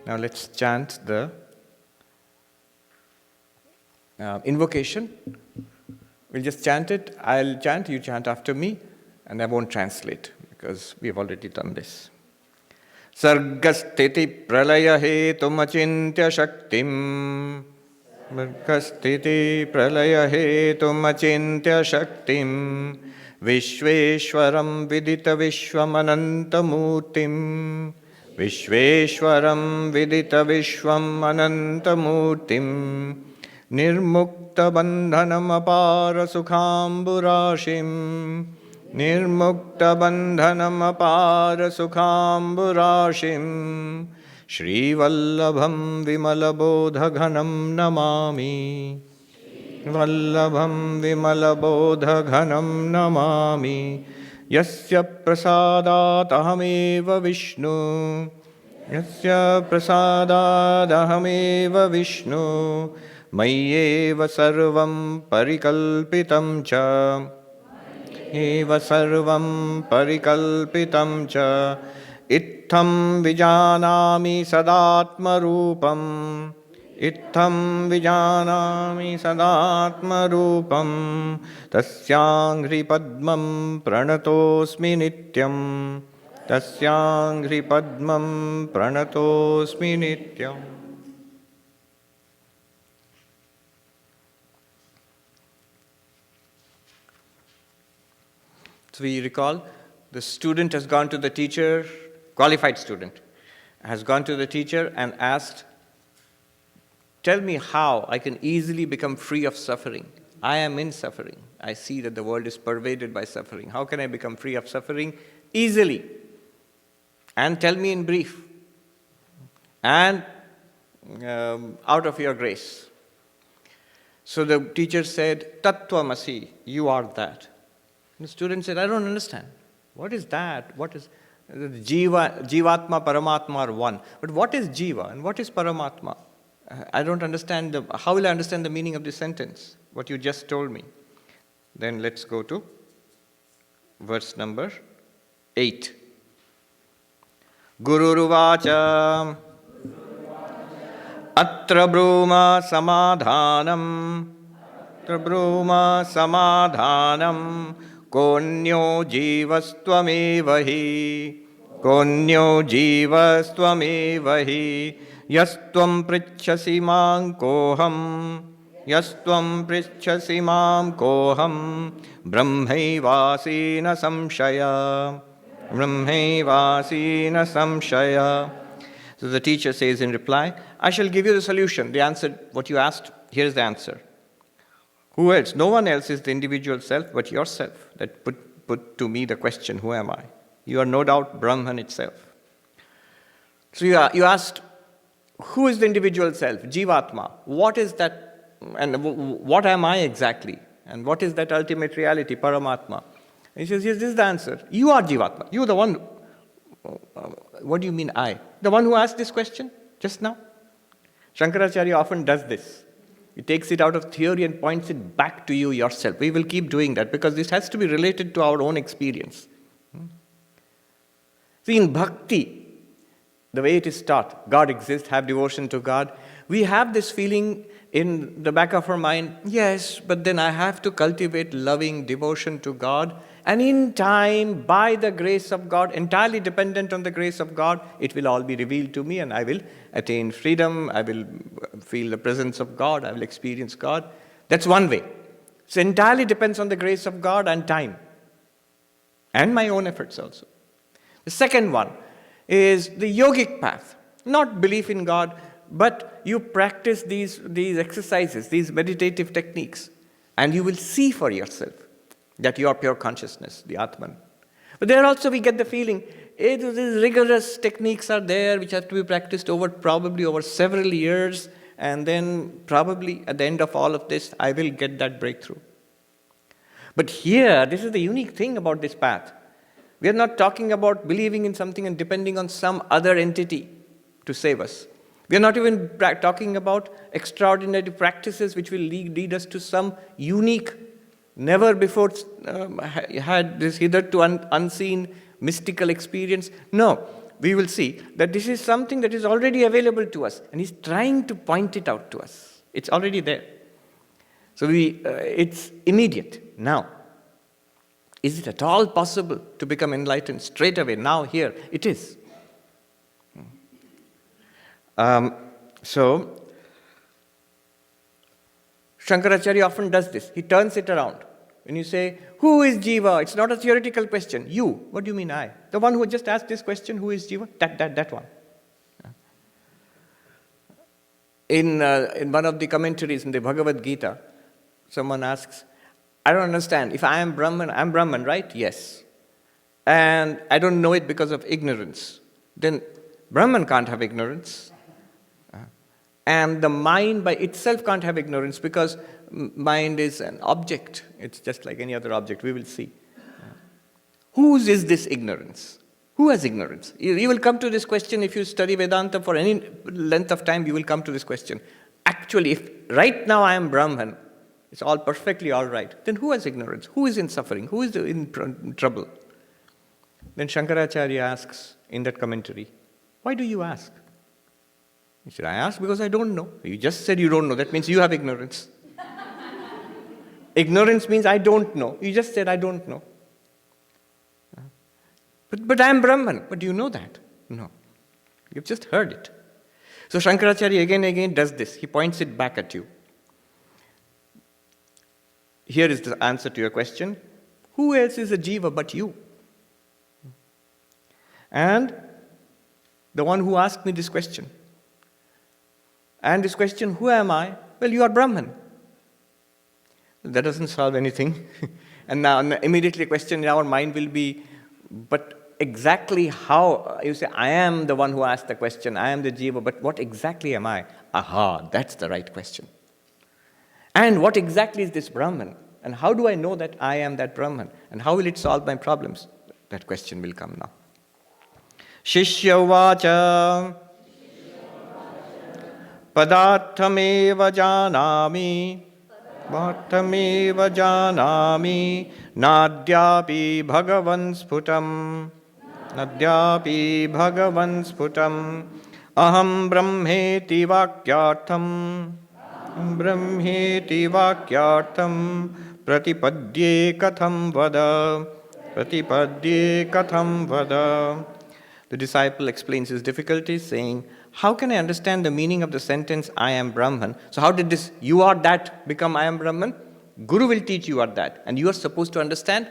Now let's chant the invocation. We'll just chant it. I'll chant, you chant after me, and I won't translate because we've already done this. Sargasthiti pralaya hetum achintya shaktim. Sargasthiti pralaya hetum achintya shaktim. Vishveshwaram vidita vishwamananta murtim. Vishveshwaram vidita vishwamananta murtim. Nirmukta bandhanam apara sukhamburashim. Nirmukta bandhanam apara sukhamburashim. Shri Vallabham vimalabodhaghanam namami. Vallabham vimalabodhaghanam namami. Yasya prasadat ahameva Vishnu. Yasya prasadat ahameva Vishnu. Mayyeva sarvam parikalpitam cha. Eva sarvam parikalpitam cha. Ittham vijanami sadatma rupam. Ittham vijanami sadatma rupam. Tasyangri padmam pranatosmi nityam. Tasyangri padmam pranatosmi nityam. So we recall, the student has gone to the teacher, qualified student, has gone to the teacher and asked, tell me how I can easily become free of suffering. I am in suffering. I see that the world is pervaded by suffering. How can I become free of suffering easily? And tell me in brief. And out of your grace. So the teacher said, Tattvamasi, you are that. The student said, I don't understand. What is that? What is Jivatma, Paramatma are one. But what is Jiva and what is Paramatma? I don't understand. How will I understand the meaning of this sentence? What you just told me. Then let's go to verse number 8. Gururuvacha Atra Brahma Samadhanam. Atra Brahma Samadhanam. Konyo jivastvameva Konyo jivastvameva Yastvam pritchasi mam koham. Yastvam pritchasi mam koham. Brahmaivasena samshaya. Brahmaivasena samshaya. So the teacher says in reply, I shall give you the solution. The answer, what you asked, here is the answer. Who else? No one else is the individual self but yourself that put to me the question, who am I? You are no doubt Brahman itself. So you asked, who is the individual self? Jivatma. What is that? And what am I exactly? And what is that ultimate reality, Paramatma? And he says, yes, this is the answer. You are Jivatma. You are the one. What do you mean I? The one who asked this question just now? Shankaracharya often does this. He takes it out of theory and points it back to you yourself. We will keep doing that because this has to be related to our own experience. See, in bhakti, the way it is taught, God exists, have devotion to God, we have this feeling in the back of our mind, yes, but then I have to cultivate loving devotion to God. And in time, by the grace of God, entirely dependent on the grace of God, it will all be revealed to me and I will attain freedom, I will feel the presence of God, I will experience God. That's one way. So entirely depends on the grace of God and time. And my own efforts also. The second one is the yogic path. Not belief in God, but you practice these exercises, these meditative techniques, and you will see for yourself that you are pure consciousness, the Atman. But there also we get the feeling, these rigorous techniques are there which have to be practiced probably over several years, and then probably at the end of all of this, I will get that breakthrough. But here, this is the unique thing about this path. We are not talking about believing in something and depending on some other entity to save us. We are not even talking about extraordinary practices which will lead us to some unique, never before had this hitherto unseen mystical experience. No, we will see that this is something that is already available to us, and he's trying to point it out to us. It's already there. So it's immediate. Now, is it at all possible to become enlightened straight away, now, here? It is. So, Shankaracharya often does this. He turns it around. When you say, who is Jiva? It's not a theoretical question. You. What do you mean I? The one who just asked this question, who is Jiva? That one. In one of the commentaries in the Bhagavad Gita, someone asks, I don't understand. If I am Brahman, right? Yes. And I don't know it because of ignorance. Then Brahman can't have ignorance. And the mind by itself can't have ignorance because mind is an object. It's just like any other object. We will see. Whose is this ignorance? Who has ignorance? You will come to this question if you study Vedanta for any length of time, you will come to this question. Actually, if right now I am Brahman, it's all perfectly all right, then who has ignorance? Who is in suffering? Who is in trouble? Then Shankaracharya asks in that commentary, why do you ask? He said, I ask because I don't know. You just said you don't know. That means you have ignorance. Ignorance means I don't know. You just said I don't know. But I am Brahman. But do you know that? No. You've just heard it. So Shankaracharya again and again does this. He points it back at you. Here is the answer to your question. Who else is a jiva but you? And the one who asked me this question. And this question, who am I? Well, you are Brahman. That doesn't solve anything. And now immediately a question in our mind will be, but exactly how? You say, I am the one who asked the question, I am the jiva, but what exactly am I? Aha, that's the right question. And what exactly is this Brahman? And how do I know that I am that Brahman? And how will it solve my problems? That question will come now. Shishya vacha padarthameva janami bhattameva janami nadyapi bhagavan sputam aham brahmeti vakyartham pratipadye katham vada. The disciple explains his difficulties, saying, how can I understand the meaning of the sentence, I am Brahman? So how did this, you are that, become I am Brahman? Guru will teach you are that. And you are supposed to understand,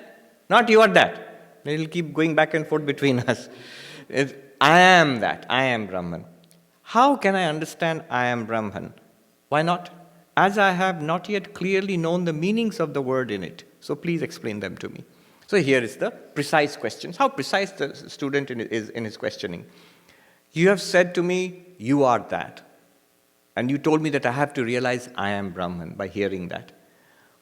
not you are that. It will keep going back and forth between us. I am that, I am Brahman. How can I understand I am Brahman? Why not? As I have not yet clearly known the meanings of the word in it. So please explain them to me. So here is the precise questions. How precise the student is in his questioning. You have said to me, you are that. And you told me that I have to realize I am Brahman by hearing that.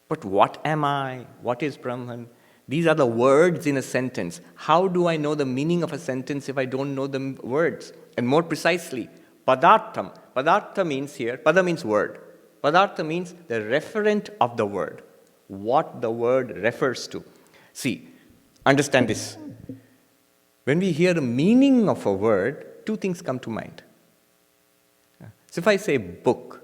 But what am I? What is Brahman? These are the words in a sentence. How do I know the meaning of a sentence if I don't know the words? And more precisely, padartham. Padartha means here, pada means word. Padartha means the referent of the word. What the word refers to. See, understand this. When we hear the meaning of a word, two things come to mind. So if I say book,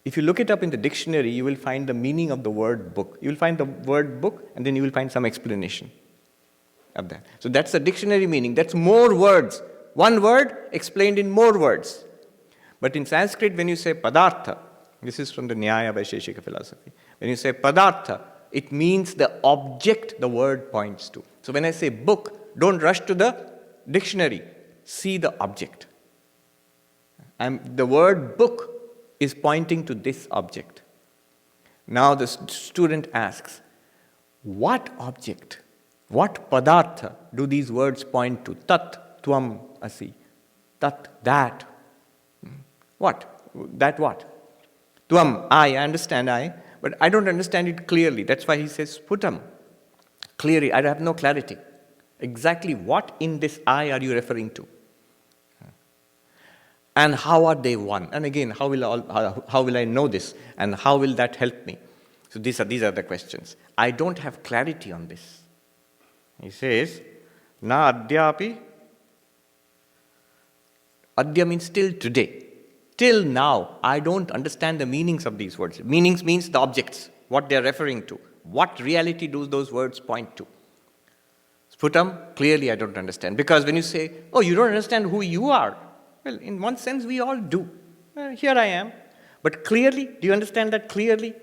if you look it up in the dictionary, you will find the meaning of the word book. You will find the word book, and then you will find some explanation of that. So that's the dictionary meaning. That's more words. One word explained in more words. But in Sanskrit, when you say padartha, this is from the Nyaya Vaisheshika philosophy. When you say padartha, it means the object the word points to. So when I say book, don't rush to the dictionary. See the object. The word book is pointing to this object. Now the student asks, what object, what padartha do these words point to? Tat, tvam, asi. Tat, that. What? That what? Tvam, I understand I, but I don't understand it clearly. That's why he says sputam. Clearly, I have no clarity. Exactly what in this I are you referring to? And how are they one? And again, how will I know this? And how will that help me? So these are the questions. I don't have clarity on this. He says, na adyapi Adya means till today. Till now, I don't understand the meanings of these words. Meanings means the objects, what they are referring to. What reality do those words point to? Sputam, clearly I don't understand. Because when you say, oh, you don't understand who you are, well, in one sense we all do. Here I am. But clearly, do you understand that clearly?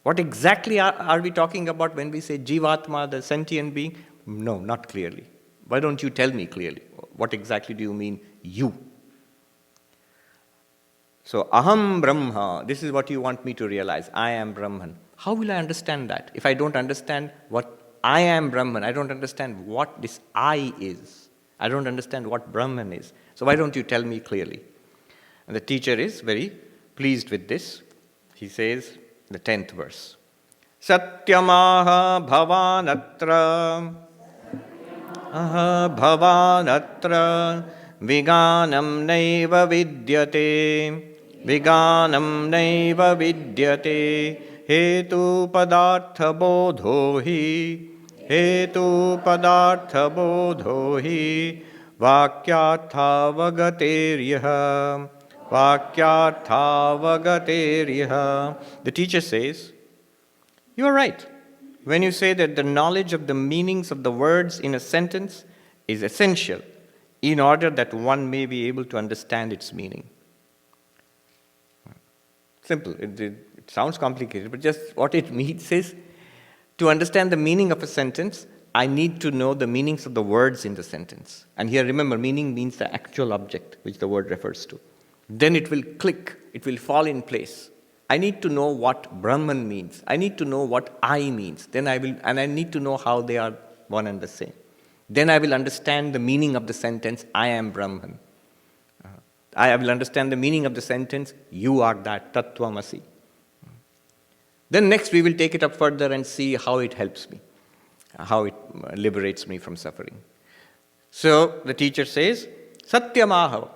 What exactly are we talking about when we say Jivatma, the sentient being? No, not clearly. Why don't you tell me clearly? What exactly do you mean, you? So, aham brahma, this is what you want me to realize. I am Brahman. How will I understand that? If I don't understand what I am Brahman, I don't understand what this I is. I don't understand what Brahman is. So why don't you tell me clearly? And the teacher is very pleased with this. He says, the 10th verse. Satyamaha bhavanatra aha bhavanatra viganam naiva vidyate viganam naiva vidyate hetu padartha bodho hi hetu padartha bodho hi vakyartha vagateryaha vakyartha vagateryaha. The teacher says, you are right when you say that the knowledge of the meanings of the words in a sentence is essential in order that one may be able to understand its meaning. Simple. It sounds complicated, but just what it means is, to understand the meaning of a sentence, I need to know the meanings of the words in the sentence. And here, remember, meaning means the actual object which the word refers to. Then it will click, it will fall in place. I need to know what Brahman means. I need to know what I means. I need to know how they are one and the same. Then I will understand the meaning of the sentence, I am Brahman. I will understand the meaning of the sentence, you are that, tattvamasi. Then next we will take it up further and see how it helps me, how it liberates me from suffering. So the teacher says, Satyamaha.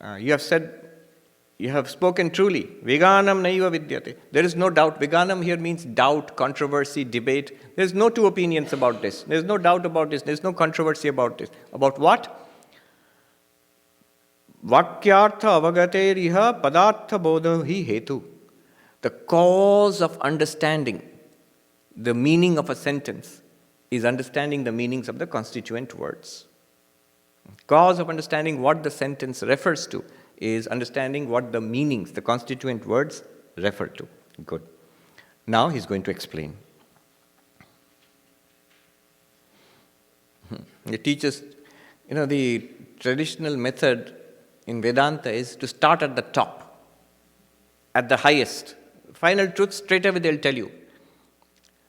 You have spoken truly. Viganam naiva vidyate. There is no doubt. Viganam here means doubt, controversy, debate. There is no two opinions about this. There is no doubt about this. There is no controversy about this. About what? Vakyartha avagateriha padartha bodha hi hetu. The cause of understanding the meaning of a sentence is understanding the meanings of the constituent words. Cause of understanding what the sentence refers to is understanding what the meanings, the constituent words, refer to. Good. Now he's going to explain. The teachers, the traditional method in Vedanta is to start at the top, at the highest. Final truth, straight away they'll tell you.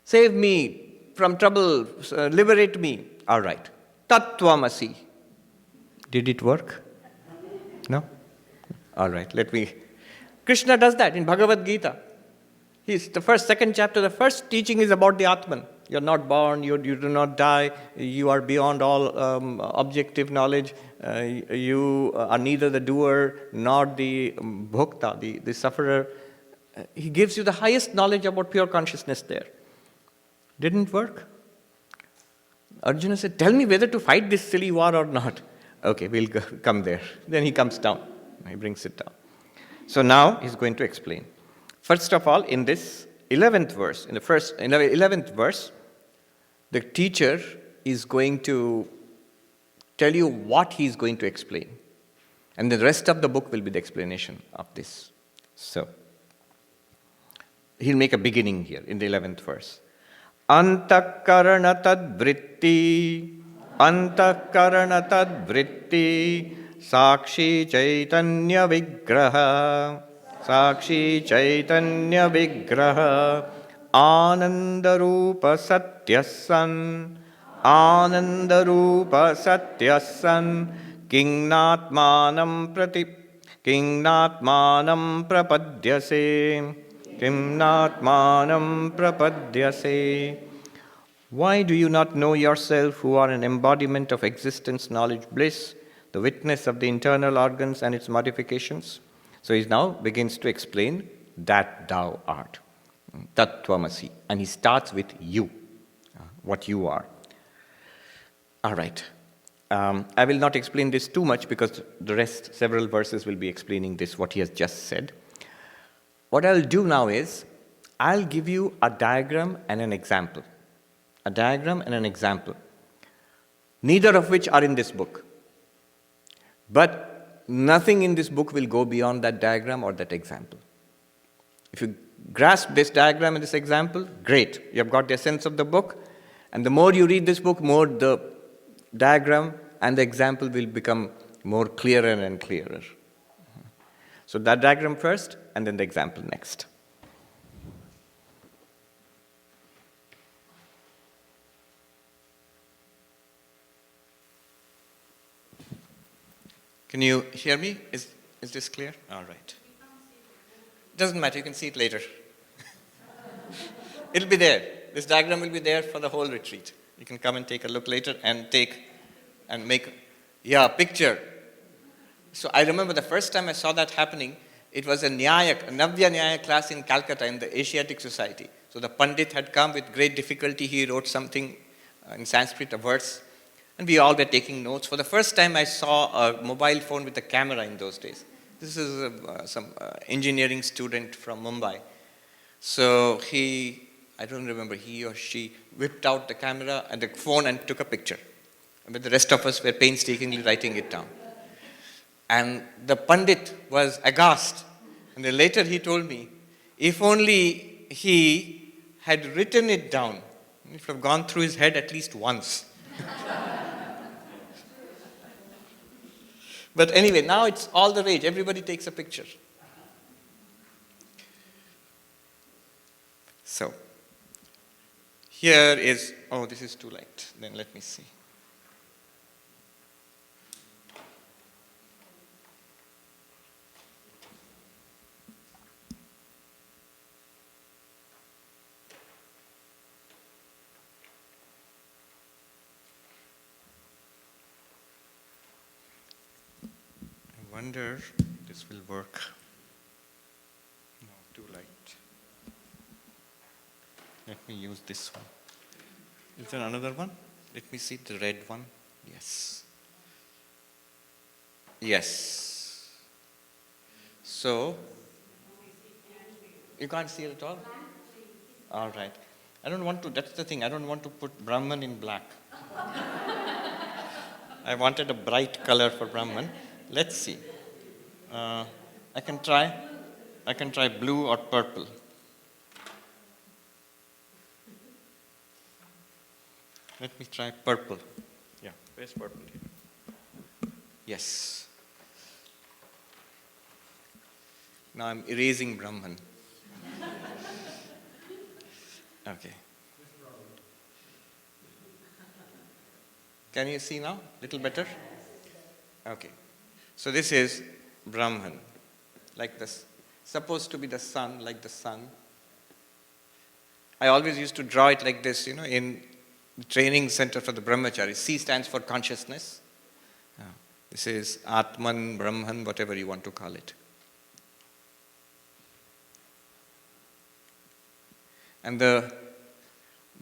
Save me from trouble, liberate me. All right. Tattvamasi. Did it work? No? All right, Krishna does that in Bhagavad Gita. Second chapter, the first teaching is about the Atman. You're not born, you do not die, you are beyond all objective knowledge, you are neither the doer nor the bhokta, the sufferer. He gives you the highest knowledge about pure consciousness there. Didn't work? Arjuna said, tell me whether to fight this silly war or not. Okay, we'll come there. Then he comes down. He brings it down. So now he's going to explain. First of all, in this 11th verse, in the 11th verse, the teacher is going to tell you what he's going to explain. And the rest of the book will be the explanation of this. So, he'll make a beginning here in the 11th verse. Antakarana tad vritti sakshi chaitanya vigraha anandarupa satyasan kingnatmanam prapadyase. Why do you not know yourself who are an embodiment of existence, knowledge, bliss, the witness of the internal organs and its modifications? So he now begins to explain that thou art. Tattvamasi. And he starts with you, what you are. All right. I will not explain this too much because the rest, several verses will be explaining this, what he has just said. What I'll do now is, I'll give you a diagram and an example. A diagram and an example. Neither of which are in this book. But nothing in this book will go beyond that diagram or that example. If you grasp this diagram and this example, great. You have got the essence of the book. And the more you read this book, more the diagram and the example will become more clearer and clearer. So that diagram first, and then the example next. Can you hear me? Is this clear? All right. Doesn't matter, you can see it later. It'll be there. This diagram will be there for the whole retreat. You can come and take a look later and make a picture. So I remember the first time I saw that happening, it was a Navya Nyaya class in Calcutta in the Asiatic Society. So the Pandit had come with great difficulty. He wrote something in Sanskrit, a verse, and we all were taking notes. For the first time I saw a mobile phone with a camera in those days. This is some engineering student from Mumbai. So I don't remember, he or she whipped out the camera and the phone and took a picture. But the rest of us were painstakingly writing it down. And the Pandit was aghast. And then later he told me, if only he had written it down, it would have gone through his head at least once. But anyway, now it's all the rage. Everybody takes a picture. So, here is, this is too light. Then let me see. I wonder if this will work. No, too light. Let me use this one. Is there another one? Let me see the red one. Yes. Yes. So, you can't see it at all? All right. That's the thing, I don't want to put Brahman in black. I wanted a bright color for Brahman. Let's see. I can try blue or purple. Let me try purple. Yeah, where's purple here? Yes. Now I'm erasing Brahman. Okay. Can you see now? Little better? Okay. So this is Brahman, like this. Supposed to be the sun, like the sun. I always used to draw it like this, in the training center for the brahmacharis. C stands for consciousness. This is Atman, Brahman, whatever you want to call it. And the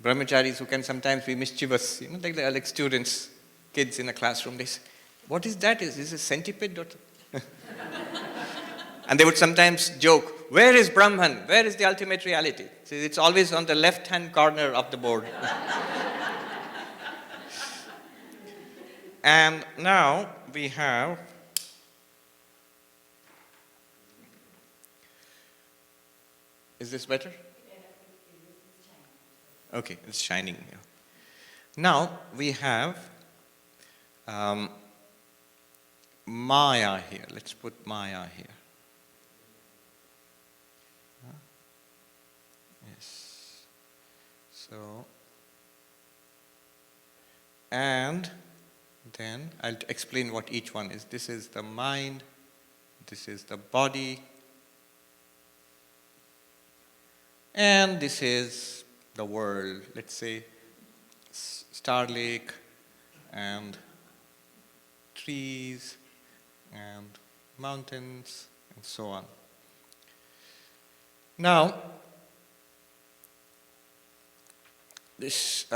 brahmacharis who can sometimes be mischievous, like students, kids in a classroom, they say, what is that? Is this a centipede? And they would sometimes joke, where is Brahman? Where is the ultimate reality? So it's always on the left-hand corner of the board. And now we have Is this better? Okay, it's shining here. Now we have Maya here. Let's put Maya here. Yes. So, and then I'll explain what each one is. This is the mind, this is the body, and this is the world. Let's say Star Lake and trees and mountains and so on. Now, this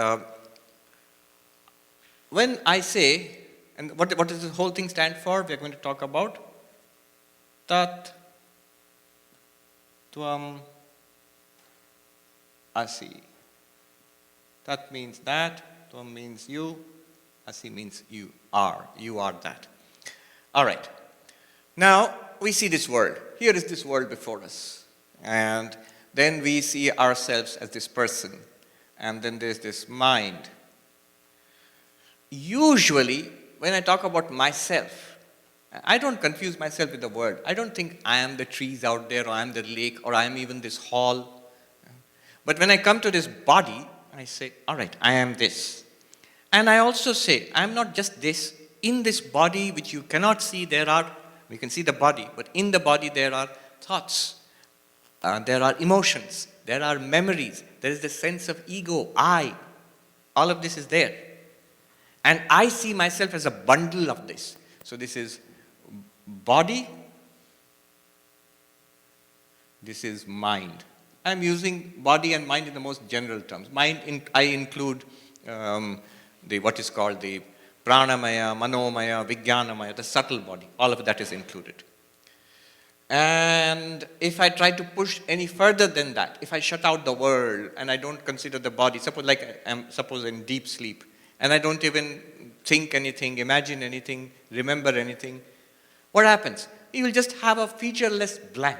when I say And what does this whole thing stand for? We are going to talk about tat, tvam, asi. Tat means that, tvam means you, asi means you are. You are that. All right. Now, we see this world. Here is this world before us. And then we see ourselves as this person. And then there's this mind. Usually, when I talk about myself, I don't confuse myself with the world. I don't think I am the trees out there, or I am the lake, or I am even this hall. But when I come to this body, I say, all right, I am this. And I also say, I am not just this. In this body, which you cannot see, we can see the body, but in the body there are thoughts, there are emotions, there are memories, there is the sense of ego, I. All of this is there. And I see myself as a bundle of this. So this is body, this is mind. I'm using body and mind in the most general terms. Mind, I include what is called the pranamaya, manomaya, vijnanamaya, the subtle body. All of that is included. And if I try to push any further than that, if I shut out the world and I don't consider the body, suppose in deep sleep, and I don't even think anything, imagine anything, remember anything, what happens? You will just have a featureless blank.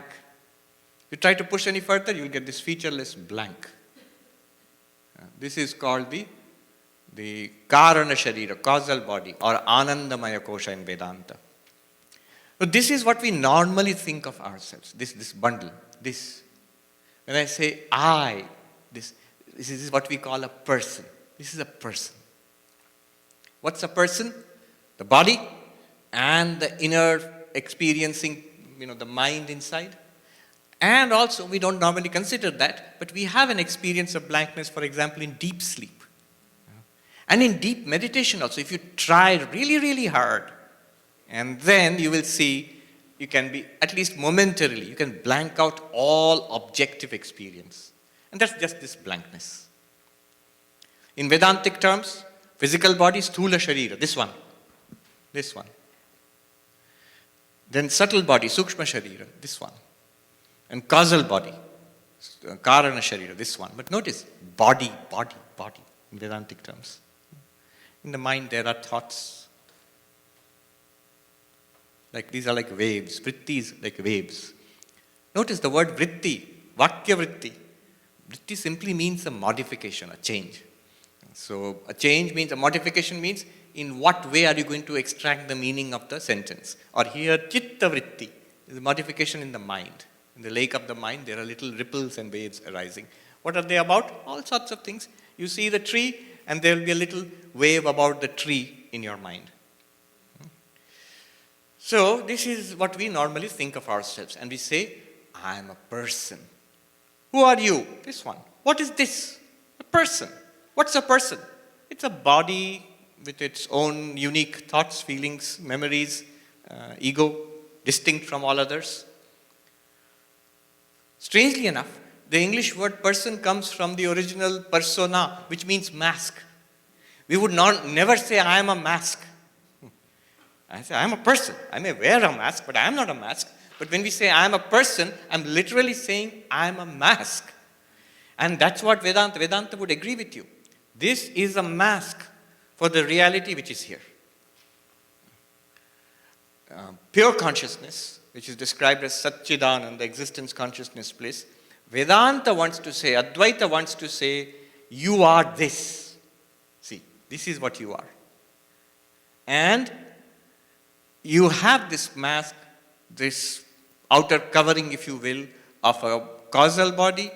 You try to push any further, you will get this featureless blank. This is called the karana sharira, causal body, or anandamaya kosha in Vedanta. So this is what we normally think of ourselves, this bundle, this. When I say I, this is what we call a person. This is a person. What's a person? The body and the inner experiencing, the mind inside. And also, we don't normally consider that, but we have an experience of blankness, for example, in deep sleep. And in deep meditation also, if you try really, really hard, and then you will see, you can be, at least momentarily, you can blank out all objective experience. And that's just this blankness. In Vedantic terms, physical body, sthula sharira, this one. Then subtle body, sukshma sharira, this one. And causal body, karana sharira, this one. But notice, body, in Vedantic terms. In the mind there are thoughts. These are like waves, vrittis like waves. Notice the word vritti, Vakya Vritti. Vritti simply means a modification, a change. So a change means, a modification means, in what way are you going to extract the meaning of the sentence? Or here, chitta vritti is a modification in the mind. In the lake of the mind, there are little ripples and waves arising. What are they about? All sorts of things. You see the tree, and there will be a little wave about the tree in your mind. So this is what we normally think of ourselves. And we say, I am a person. Who are you? This one. What is this? A person. What's a person? It's a body with its own unique thoughts, feelings, memories, ego, distinct from all others. Strangely enough, the English word person comes from the original persona, which means mask. We would never say, I am a mask. I say, I am a person. I may wear a mask, but I am not a mask. But when we say, I am a person, I'm literally saying, I am a mask. And that's what Vedanta would agree with you. This is a mask for the reality which is here. Pure consciousness, which is described as Satchidananda, the existence consciousness bliss, Vedanta wants to say, Advaita wants to say, you are this. See, this is what you are. And you have this mask, this outer covering, if you will, of a causal body,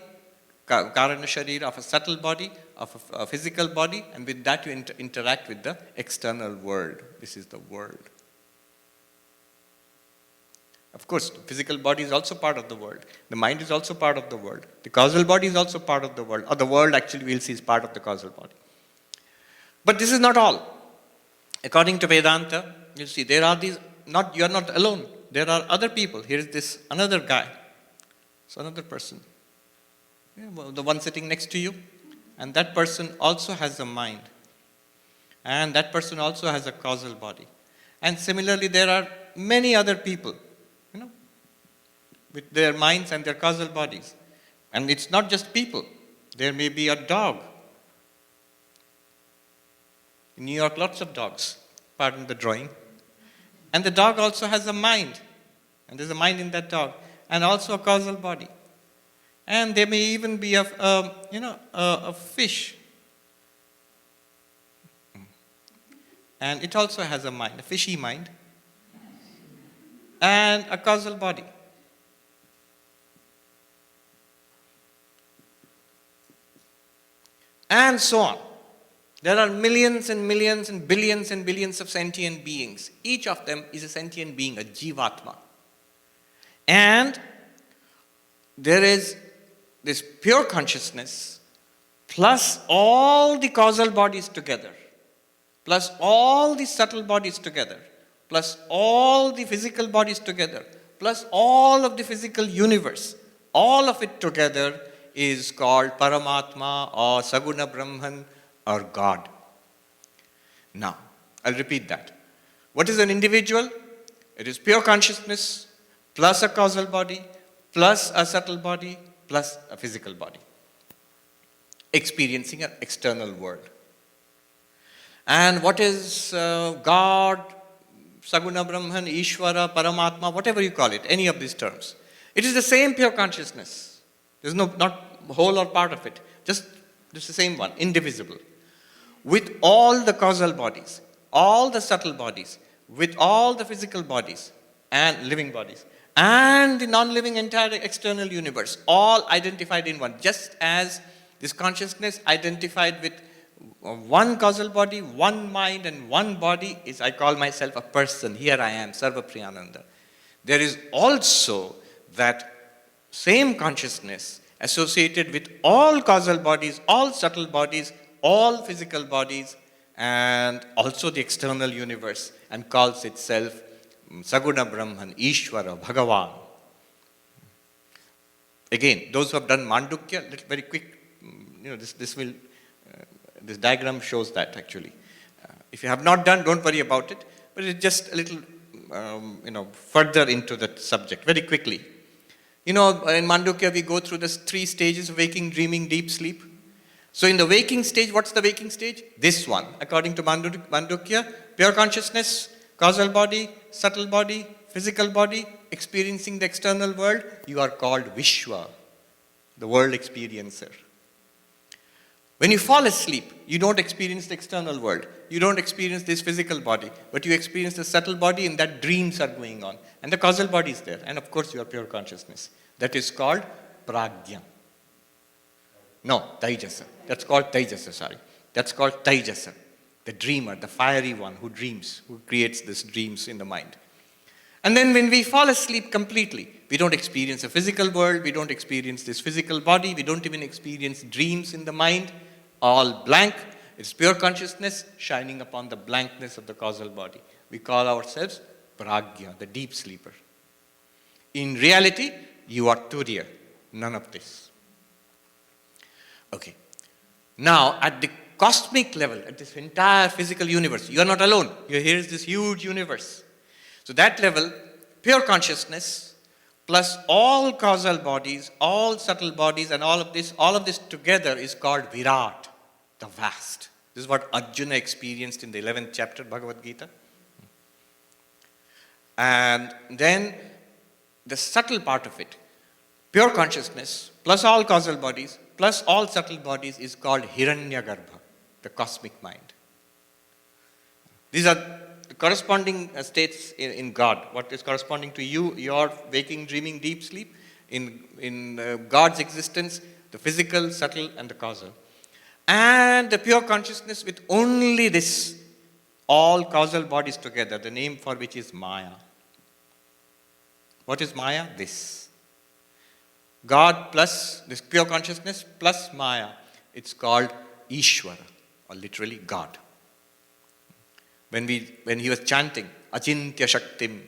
karana sharira, of a subtle body, of a physical body, and with that you interact with the external world. This is the world. Of course, the physical body is also part of the world. The mind is also part of the world. The causal body is also part of the world. Or the world actually we'll see is part of the causal body. But this is not all. According to Vedanta, you see, there are these, you are not alone. There are other people. Here is this another guy. It's another person. Yeah, well, the one sitting next to you. And that person also has a mind. and that person also has a causal body. And similarly, there are many other people, with their minds and their causal bodies. And it's not just people. There may be a dog. In New York, lots of dogs, pardon the drawing. And the dog also has a mind. And there's a mind in that dog. And also a causal body. And there may even be a fish. And it also has a mind, a fishy mind. And a causal body. And so on. There are millions and millions and billions of sentient beings. Each of them is a sentient being, a jivatma. And there is this pure consciousness plus all the causal bodies together, plus all the subtle bodies together, plus all the physical bodies together, plus all of the physical universe. All of it together is called Paramatma or Saguna Brahman or God. Now, I'll repeat that. What is an individual? It is pure consciousness plus a causal body, plus a subtle body, plus a physical body, experiencing an external world. And what is God, Saguna Brahman, Ishvara, Paramatma, whatever you call it, any of these terms? It is the same pure consciousness. There's not whole or part of it. Just the same one, indivisible. With all the causal bodies, all the subtle bodies, with all the physical bodies and living bodies, and the non-living entire external universe, all identified in one. Just as this consciousness identified with one causal body, one mind, and one body is, I call myself a person. Here I am, Sarvapriyananda. There is also that same consciousness associated with all causal bodies, all subtle bodies, all physical bodies, and also the external universe, and calls itself Saguna Brahman, Ishvara, Bhagavan. Again, those who have done Mandukya, very quick, this diagram shows that actually. If you have not done, don't worry about it, but it's just a little, further into that subject, very quickly. In Mandukya, we go through the 3 stages: waking, dreaming, deep sleep. So in the waking stage, what's the waking stage? This one, according to Mandukya, pure consciousness, causal body, subtle body, physical body, experiencing the external world. You are called Vishwa, the world experiencer. When you fall asleep, you don't experience the external world. You don't experience this physical body, but you experience the subtle body, and that dreams are going on. And the causal body is there. And of course, you are pure consciousness. That is called Prajna. No, Taijasa. That's called Taijasa, sorry. That's called Taijasa. The dreamer, the fiery one who dreams, who creates these dreams in the mind. And then when we fall asleep completely, we don't experience a physical world, we don't experience this physical body, we don't even experience dreams in the mind, all blank. It's pure consciousness shining upon the blankness of the causal body. We call ourselves Prajna, the deep sleeper. In reality, you are Turiya, none of this. Okay. Now, at the cosmic level, at this entire physical universe, you are not alone. Here is this huge universe. So that level, pure consciousness, plus all causal bodies, all subtle bodies, and all of this together is called Virat, the vast. This is what Arjuna experienced in the 11th chapter, Bhagavad Gita. And then the subtle part of it, pure consciousness, plus all causal bodies, plus all subtle bodies is called Hiranyagarbha, the cosmic mind. These are the corresponding states in God. What is corresponding to you, your waking, dreaming, deep sleep, in God's existence, the physical, subtle, and the causal. And the pure consciousness with only this, all causal bodies together, the name for which is Maya. What is Maya? This. God plus this pure consciousness plus Maya. It's called Ishvara, or literally God. When he was chanting Achintya Shaktim,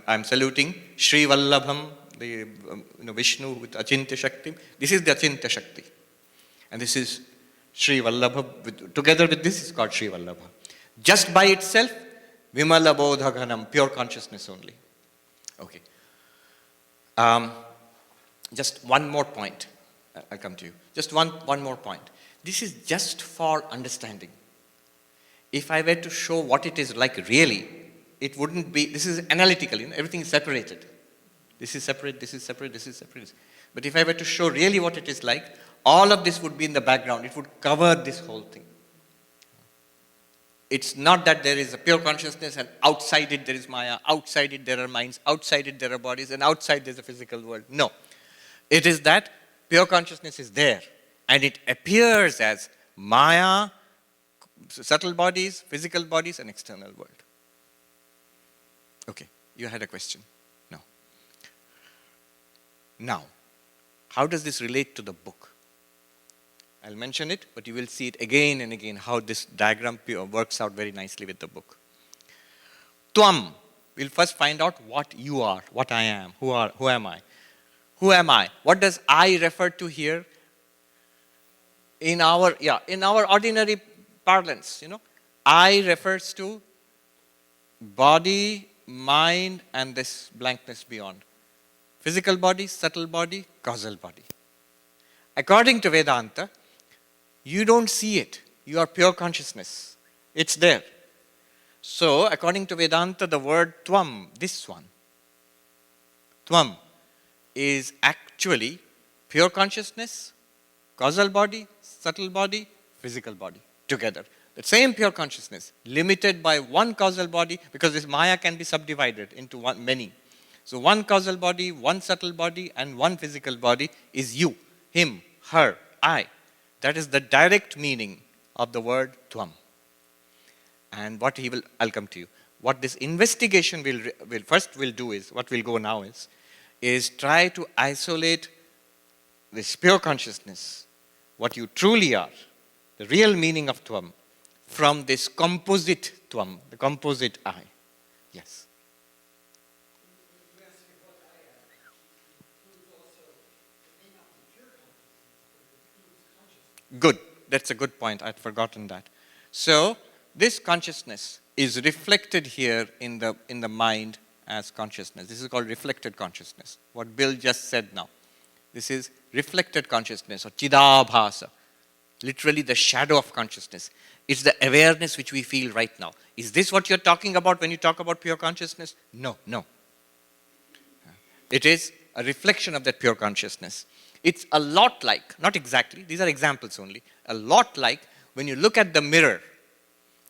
I'm saluting Sri Vallabham, the Vishnu with Achintya Shaktim. This is the Achintya Shakti, and this is Sri Vallabha. Together with this is called Sri Vallabha. Just by itself, Vimala Bodha Ghanam, pure consciousness only. Okay. Just one more point. I'll come to you. Just one more point. This is just for understanding. If I were to show what it is like really, it wouldn't be, this is analytical, everything is separated. This is separate, this is separate, this is separate. But if I were to show really what it is like, all of this would be in the background. It would cover this whole thing. It's not that there is a pure consciousness and outside it there is Maya, outside it there are minds, outside it there are bodies, and outside there's a physical world. No. It is that pure consciousness is there and it appears as Maya, subtle bodies, physical bodies, and external world. Okay, you had a question? No. Now, how does this relate to the book? I'll mention it, but you will see it again and again, how this diagram works out very nicely with the book. Tvam, we'll first find out what you are, what I am, who am I? Who am I? What does I refer to here? In our ordinary parlance, I refers to body, mind, and this blankness beyond. Physical body, subtle body, causal body. According to Vedanta, you don't see it. You are pure consciousness. It's there. So, according to Vedanta, the word tvam, this one, tvam, is actually pure consciousness, causal body, subtle body, physical body, together. The same pure consciousness, limited by one causal body, because this Maya can be subdivided into many. So one causal body, one subtle body, and one physical body is you, him, her, I. That is the direct meaning of the word tvam. And I'll come to you. What this investigation will do is, what we'll go now is try to isolate this pure consciousness, what you truly are, the real meaning of tvam, from this composite tvam, the composite I. Yes. Good. That's a good point. I'd forgotten that. So, this consciousness is reflected here in the mind as consciousness. This is called reflected consciousness. What Bill just said now. This is reflected consciousness or chidabhasa. Literally the shadow of consciousness. It's the awareness which we feel right now. Is this what you're talking about when you talk about pure consciousness? No. It is a reflection of that pure consciousness. It's a lot like, not exactly, these are examples only, a lot like when you look at the mirror,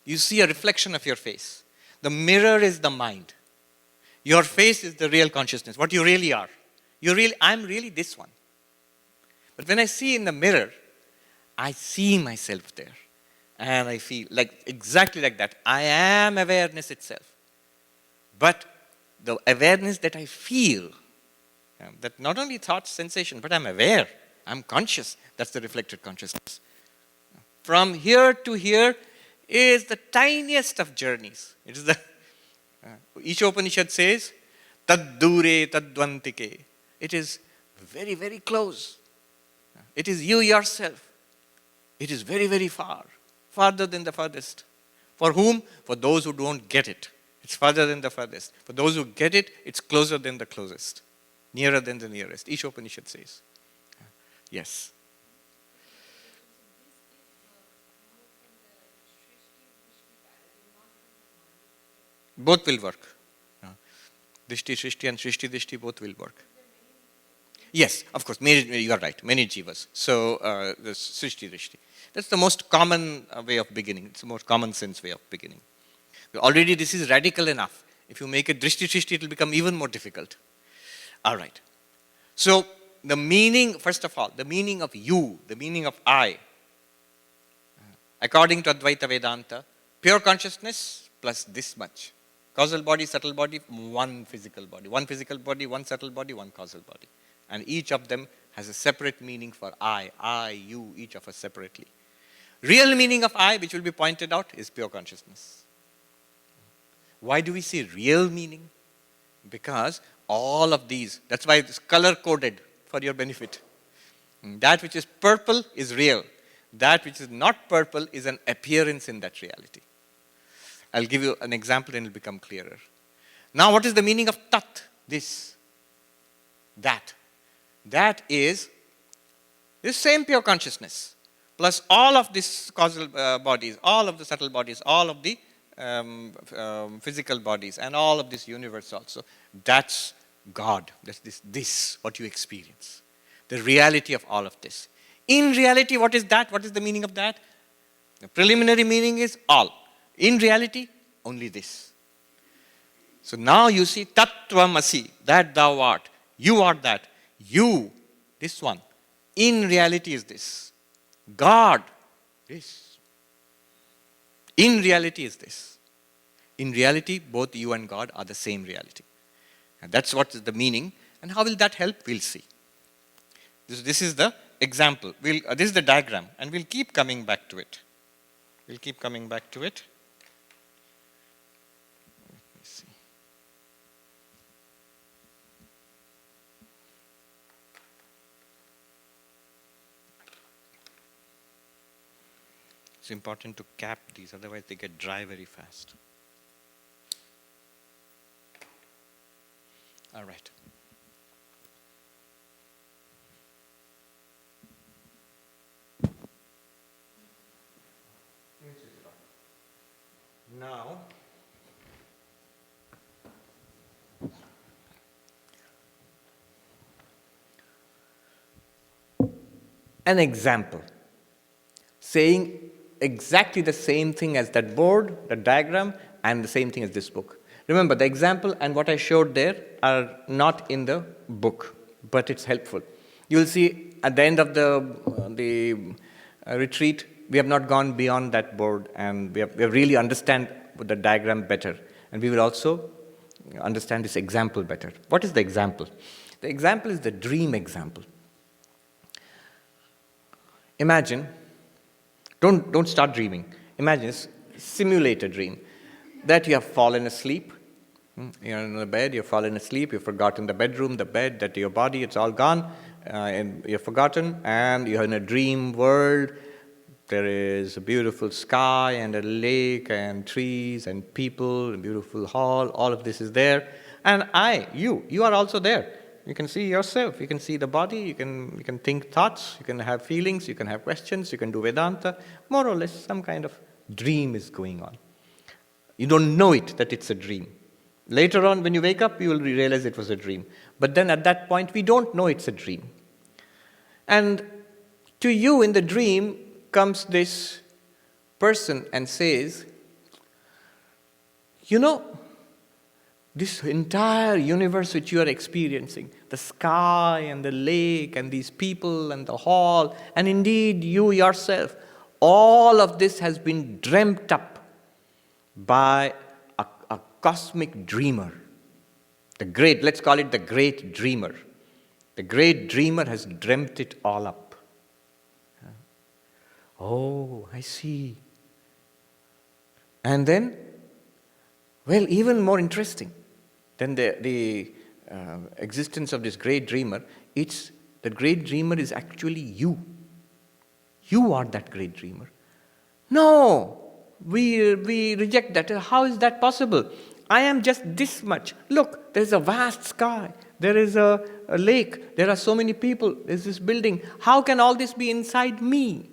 you see a reflection of your face. The mirror is the mind. Your face is the real consciousness, what you really are. I'm really this one. But when I see in the mirror, I see myself there. And I feel exactly like that. I am awareness itself. But the awareness that I feel, that not only thought, sensation, but I'm aware, I'm conscious, that's the reflected consciousness. From here to here is the tiniest of journeys. It is each Upanishad says, tad dure tad dvantike. It is very, very close. It is you yourself. It is very, very far. Farther than the farthest. For whom? For those who don't get it. It's farther than the farthest. For those who get it, it's closer than the closest. Nearer than the nearest. Each Upanishad says. Yes. Both will work. Drishti, Srishti and Srishti, Drishti both will work. Yes, of course, you are right, many jivas. So, the Srishti, Drishti. That's the most common way of beginning. It's the most common sense way of beginning. Already this is radical enough. If you make it Drishti, Srishti, it will become even more difficult. All right. So, the meaning, first of all, the meaning of you, the meaning of I, according to Advaita Vedanta, pure consciousness plus this much. Causal body, subtle body, one physical body. One physical body, one subtle body, one causal body. And each of them has a separate meaning for I, you, each of us separately. Real meaning of I, which will be pointed out, is pure consciousness. Why do we say real meaning? Because all of these, that's why it's color-coded for your benefit. That which is purple is real. That which is not purple is an appearance in that reality. I'll give you an example and it'll become clearer. Now, what is the meaning of tat? This, that. That is this same pure consciousness, plus all of these causal bodies, all of the subtle bodies, all of the physical bodies, and all of this universe also. That's God. That's this, what you experience. The reality of all of this. In reality, what is that? What is the meaning of that? The preliminary meaning is all. In reality, only this. So now you see, tat tvam asi, that thou art. You are that. You, this one. In reality is this. God, this. In reality is this. In reality, both you and God are the same reality. And that's what is the meaning. And how will that help? We'll see. This is the example. This is the diagram. And we'll keep coming back to it. We'll keep coming back to it. Let me see. It's important to cap these, otherwise they get dry very fast. All right. Now, an example saying exactly the same thing as that board, the diagram, and the same thing as this book. Remember, the example and what I showed there are not in the book, but it's helpful. You will see at the end of the retreat, we have not gone beyond that board, and we have really understand the diagram better. And we will also understand this example better. What is the example? The example is the dream example. Imagine, don't start dreaming. Imagine, simulate a dream that you have fallen asleep. You're in the bed, you've fallen asleep, you've forgotten the bedroom, the bed, that your body, it's all gone, and you've forgotten, and you're in a dream world. There is a beautiful sky and a lake and trees and people, a beautiful hall, all of this is there. And you are also there. You can see yourself, you can see the body, you can think thoughts, you can have feelings, you can have questions, you can do Vedanta. More or less, some kind of dream is going on. You don't know it, that it's a dream. Later on, when you wake up, you will realize it was a dream. But then at that point, we don't know it's a dream. And to you in the dream comes this person and says, you know, this entire universe which you are experiencing, the sky and the lake and these people and the hall, and indeed you yourself, all of this has been dreamt up by a cosmic dreamer. Let's call it the great dreamer. The great dreamer has dreamt it all up. Oh, I see. And then, well, even more interesting than the existence of this great dreamer, the great dreamer is actually you. You are that great dreamer. No, we reject that. How is that possible? I am just this much. Look, there is a vast sky. There is a lake. There are so many people. There is this building. How can all this be inside me?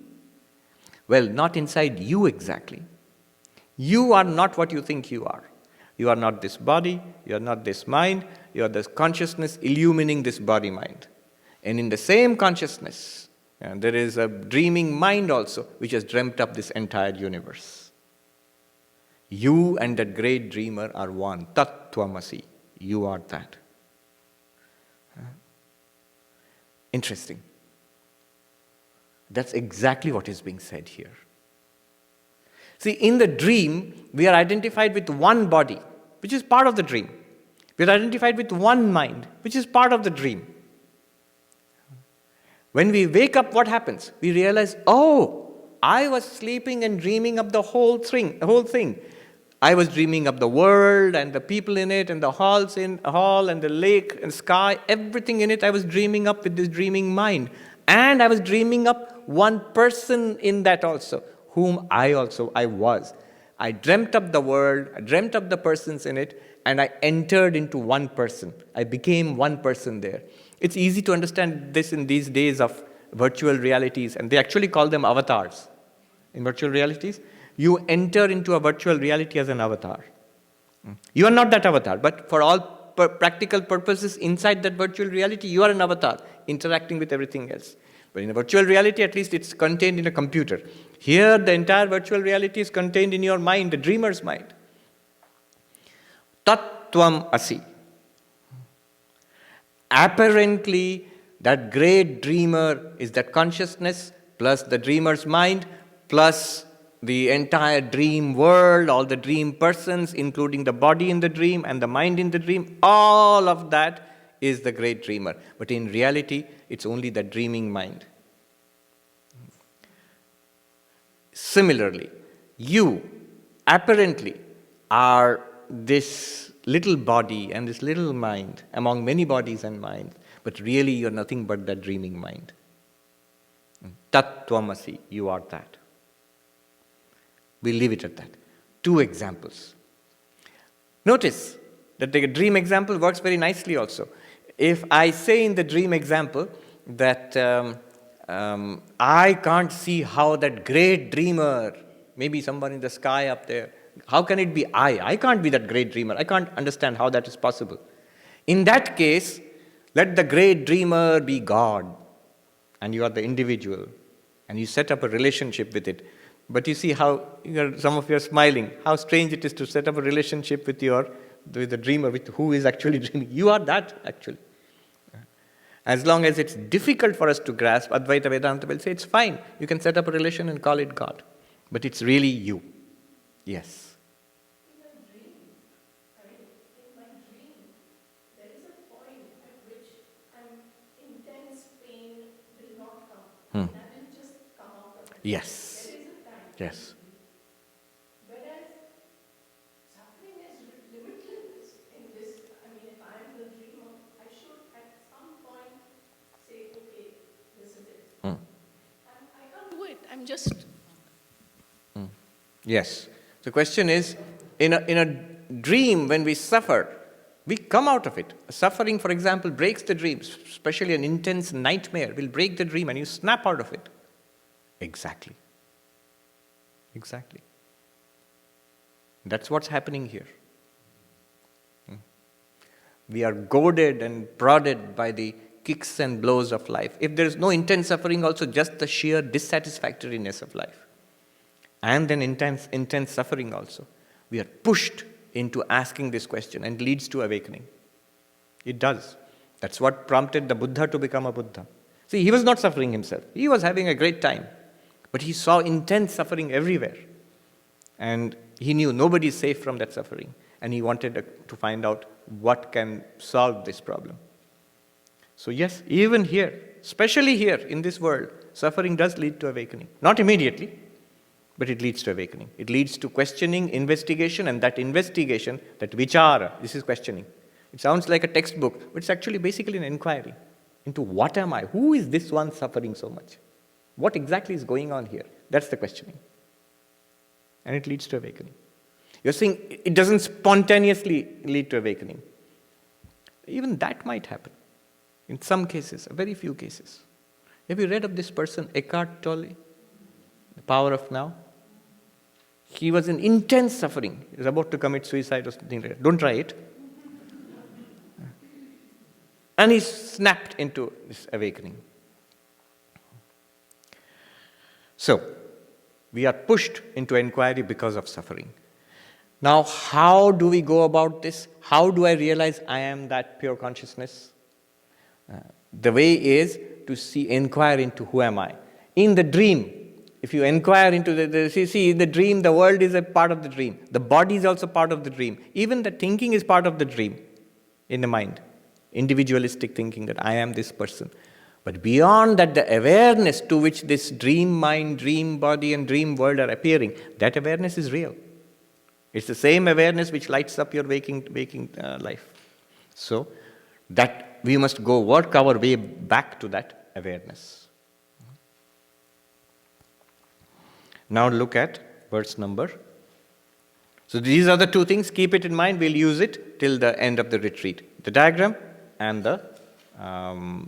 Well, not inside you exactly. You are not what you think you are. You are not this body, you are not this mind, you are this consciousness illumining this body-mind. And in the same consciousness, there is a dreaming mind also, which has dreamt up this entire universe. You and that great dreamer are one. Tat tvam asi. You are that. Interesting. That's exactly what is being said here. See, in the dream, we are identified with one body, which is part of the dream. We are identified with one mind, which is part of the dream. When we wake up, what happens? We realize, oh, I was sleeping and dreaming of the whole thing. I was dreaming of the world and the people in it and the hall and the lake and sky, everything in it I was dreaming up with this dreaming mind. And I was dreaming up one person in that also, whom I was. I dreamt up the world, I dreamt up the persons in it, and I entered into one person. I became one person there. It's easy to understand this in these days of virtual realities, and they actually call them avatars. In virtual realities, you enter into a virtual reality as an avatar. You are not that avatar, but for all practical purposes inside that virtual reality, you are an avatar interacting with everything else. But in a virtual reality, at least it's contained in a computer. Here, the entire virtual reality is contained in your mind, the dreamer's mind. Tvam asi. Apparently, that great dreamer is that consciousness plus the dreamer's mind plus the entire dream world, all the dream persons, including the body in the dream and the mind in the dream, all of that is the great dreamer. But in reality, it's only the dreaming mind. Similarly, you apparently are this little body and this little mind among many bodies and minds, but really you're nothing but that dreaming mind. Tat tvamasi, you are that. We'll leave it at that. 2 examples. Notice that the dream example works very nicely also. If I say in the dream example that I can't see how that great dreamer, maybe someone in the sky up there, how can it be I? I can't be that great dreamer. I can't understand how that is possible. In that case, let the great dreamer be God, and you are the individual, and you set up a relationship with it. But you see how some of you are smiling, how strange it is to set up a relationship with the dreamer, with who is actually dreaming. You are that, actually. As long as it's difficult for us to grasp, Advaita Vedanta will say, it's fine. You can set up a relation and call it God. But it's really you. Yes. In my dream, there is a point at which intense pain will not come. And I will just come out of it. Yes. There is a time. Yes. Whereas suffering is limitless in this. If I am the dreamer, I should at some point say, okay, this is it. And I can't do it. I'm just... Yes. The question is, in a dream, when we suffer, we come out of it. Suffering, for example, breaks the dream, especially an intense nightmare will break the dream and you snap out of it. Exactly. Exactly. That's what's happening here. We are goaded and prodded by the kicks and blows of life. If there is no intense suffering, also just the sheer dissatisfactoriness of life. And then intense suffering also. We are pushed into asking this question and leads to awakening. It does. That's what prompted the Buddha to become a Buddha. See, he was not suffering himself. He was having a great time. But he saw intense suffering everywhere. And he knew nobody is safe from that suffering. And he wanted to find out what can solve this problem. So yes, even here, especially here in this world, suffering does lead to awakening. Not immediately, but it leads to awakening. It leads to questioning, investigation, and that investigation, that vichara, this is questioning. It sounds like a textbook, but it's actually basically an inquiry into what am I? Who is this one suffering so much? What exactly is going on here? That's the questioning. And it leads to awakening. You're saying it doesn't spontaneously lead to awakening. Even that might happen. In some cases, very few cases. Have you read of this person, Eckhart Tolle? The Power of Now? He was in intense suffering. He was about to commit suicide or something like that. Don't try it. And he snapped into this awakening. So, we are pushed into inquiry because of suffering. Now, how do we go about this? How do I realize I am that pure consciousness? The way is to inquire into who am I. In the dream, if you inquire into in the dream, the world is a part of the dream. The body is also part of the dream. Even the thinking is part of the dream in the mind. Individualistic thinking that I am this person. But beyond that, the awareness to which this dream mind, dream body, and dream world are appearing, that awareness is real. It's the same awareness which lights up your waking life. So, that we must go work our way back to that awareness. Now look at verse number So these are the two things. Keep it in mind. We'll use it till the end of the retreat. The diagram and the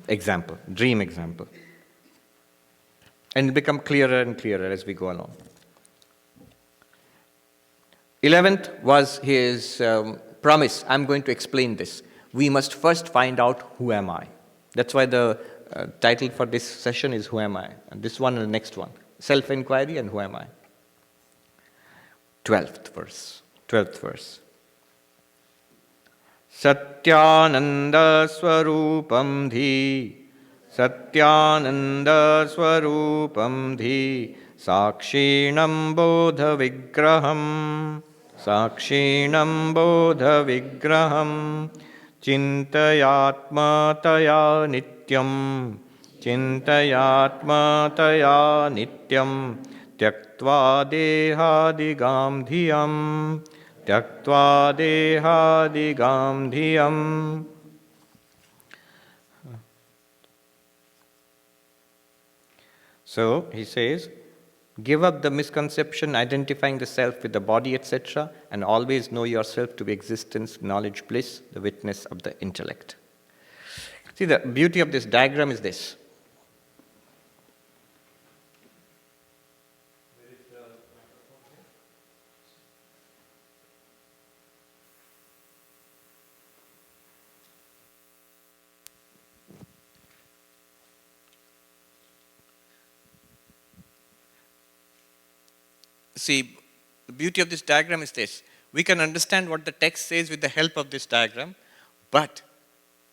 example, dream example. And it'll become clearer and clearer as we go along. 11th was his promise. I'm going to explain this. We must first find out who am I. That's why the title for this session is Who Am I? And this one and the next one. Self-inquiry and Who Am I? 12th verse. Satyananda Swarupam Dhi Satyananda Swarupam Dhi Sakshinam Bodha Vigraham Sakshinam Bodha Vigraham Chintayatma Taya Nityam Chintayatma Taya Nityam Tyaktva Dehadigam Dhiyam Tyaktva Dehadigam Dhiyam. So he says, give up the misconception identifying the self with the body, etc., and always know yourself to be existence, knowledge, bliss, the witness of the intellect. See, the beauty of this diagram is this. See, the beauty of this diagram is this. We can understand what the text says with the help of this diagram, but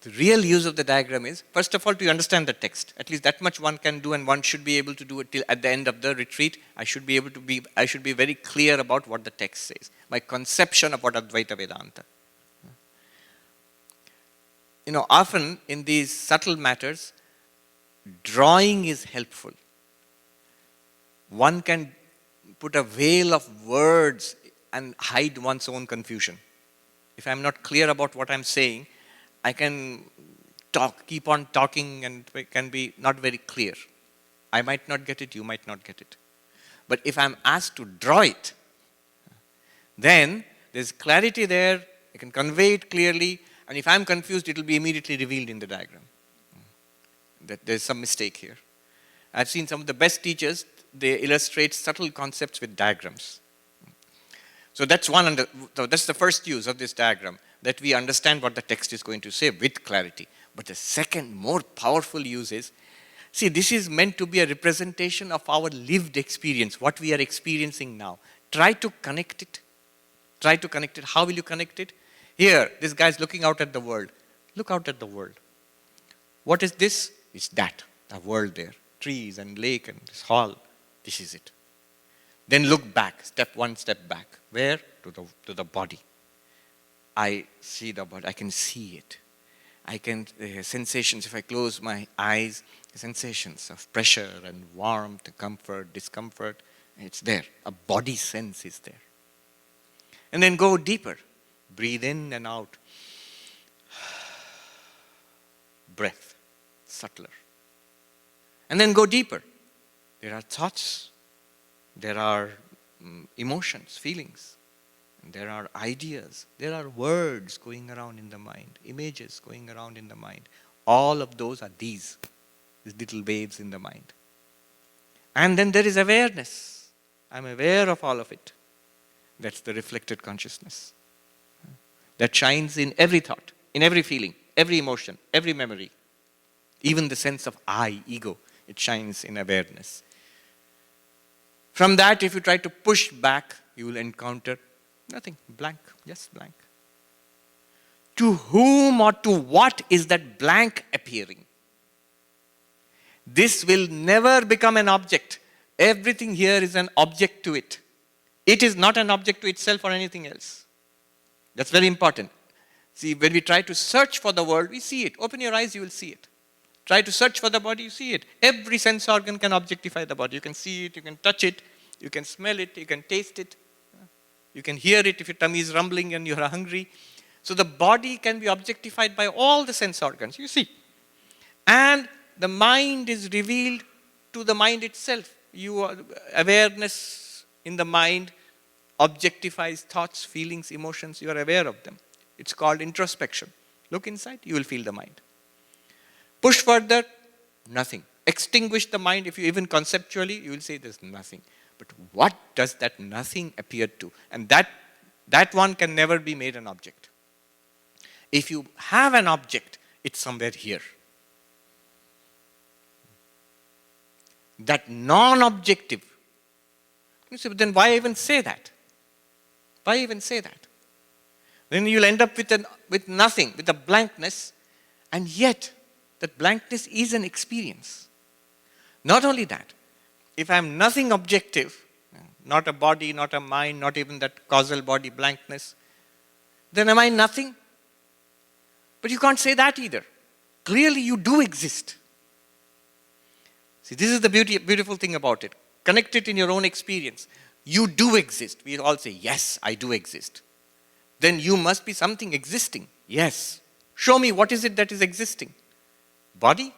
the real use of the diagram is, first of all, to understand the text. At least that much one can do, and one should be able to do it till at the end of the retreat. I should be very clear about what the text says. My conception of what Advaita Vedanta. Often in these subtle matters, drawing is helpful. One can put a veil of words and hide one's own confusion. If I'm not clear about what I'm saying, I can keep on talking, and it can be not very clear. I might not get it, you might not get it. But if I'm asked to draw it, then there's clarity there, I can convey it clearly, and if I'm confused, it will be immediately revealed in the diagram. That there's some mistake here. I've seen some of the best teachers, they illustrate subtle concepts with diagrams. So that's that's the first use of this diagram, that we understand what the text is going to say with clarity. But the second, more powerful use is, see, this is meant to be a representation of our lived experience, what we are experiencing now. Try to connect it. How will you connect it? Here, this guy's looking out at the world. Look out at the world. What is this? It's that, the world there. Trees and lake and this hall. This is it. Then look back, one step back. Where? To the body. I see the body, I can see it. I can, sensations, if I close my eyes, sensations of pressure and warmth, comfort, discomfort, it's there. A body sense is there. And then go deeper. Breathe in and out. Breath, subtler. And then go deeper. There are thoughts, there are emotions, feelings, there are ideas, there are words going around in the mind, images going around in the mind. All of those are these little waves in the mind. And then there is awareness. I'm aware of all of it. That's the reflected consciousness. That shines in every thought, in every feeling, every emotion, every memory. Even the sense of I, ego, it shines in awareness. From that, if you try to push back, you will encounter nothing, blank, just blank. To whom or to what is that blank appearing? This will never become an object. Everything here is an object to it. It is not an object to itself or anything else. That's very important. See, when we try to search for the world, we see it. Open your eyes, you will see it. Try to search for the body, you see it. Every sense organ can objectify the body. You can see it, you can touch it, you can smell it, you can taste it. You can hear it if your tummy is rumbling and you're hungry. So the body can be objectified by all the sense organs, you see. And the mind is revealed to the mind itself. Awareness in the mind objectifies thoughts, feelings, emotions, you are aware of them. It's called introspection. Look inside, you will feel the mind. Push further, nothing. Extinguish the mind, if you even conceptually, you will say there's nothing. But what does that nothing appear to? And that one can never be made an object. If you have an object, it's somewhere here. That non-objective. You say, but then why even say that? Why even say that? Then you'll end up with nothing, with a blankness, and yet that blankness is an experience. Not only that, if I'm nothing objective, not a body, not a mind, not even that causal body blankness, then am I nothing? But you can't say that either. Clearly you do exist. See, this is the beautiful thing about it. Connect it in your own experience. You do exist. We all say, yes, I do exist. Then you must be something existing. Yes. Show me what is it that is existing. Body?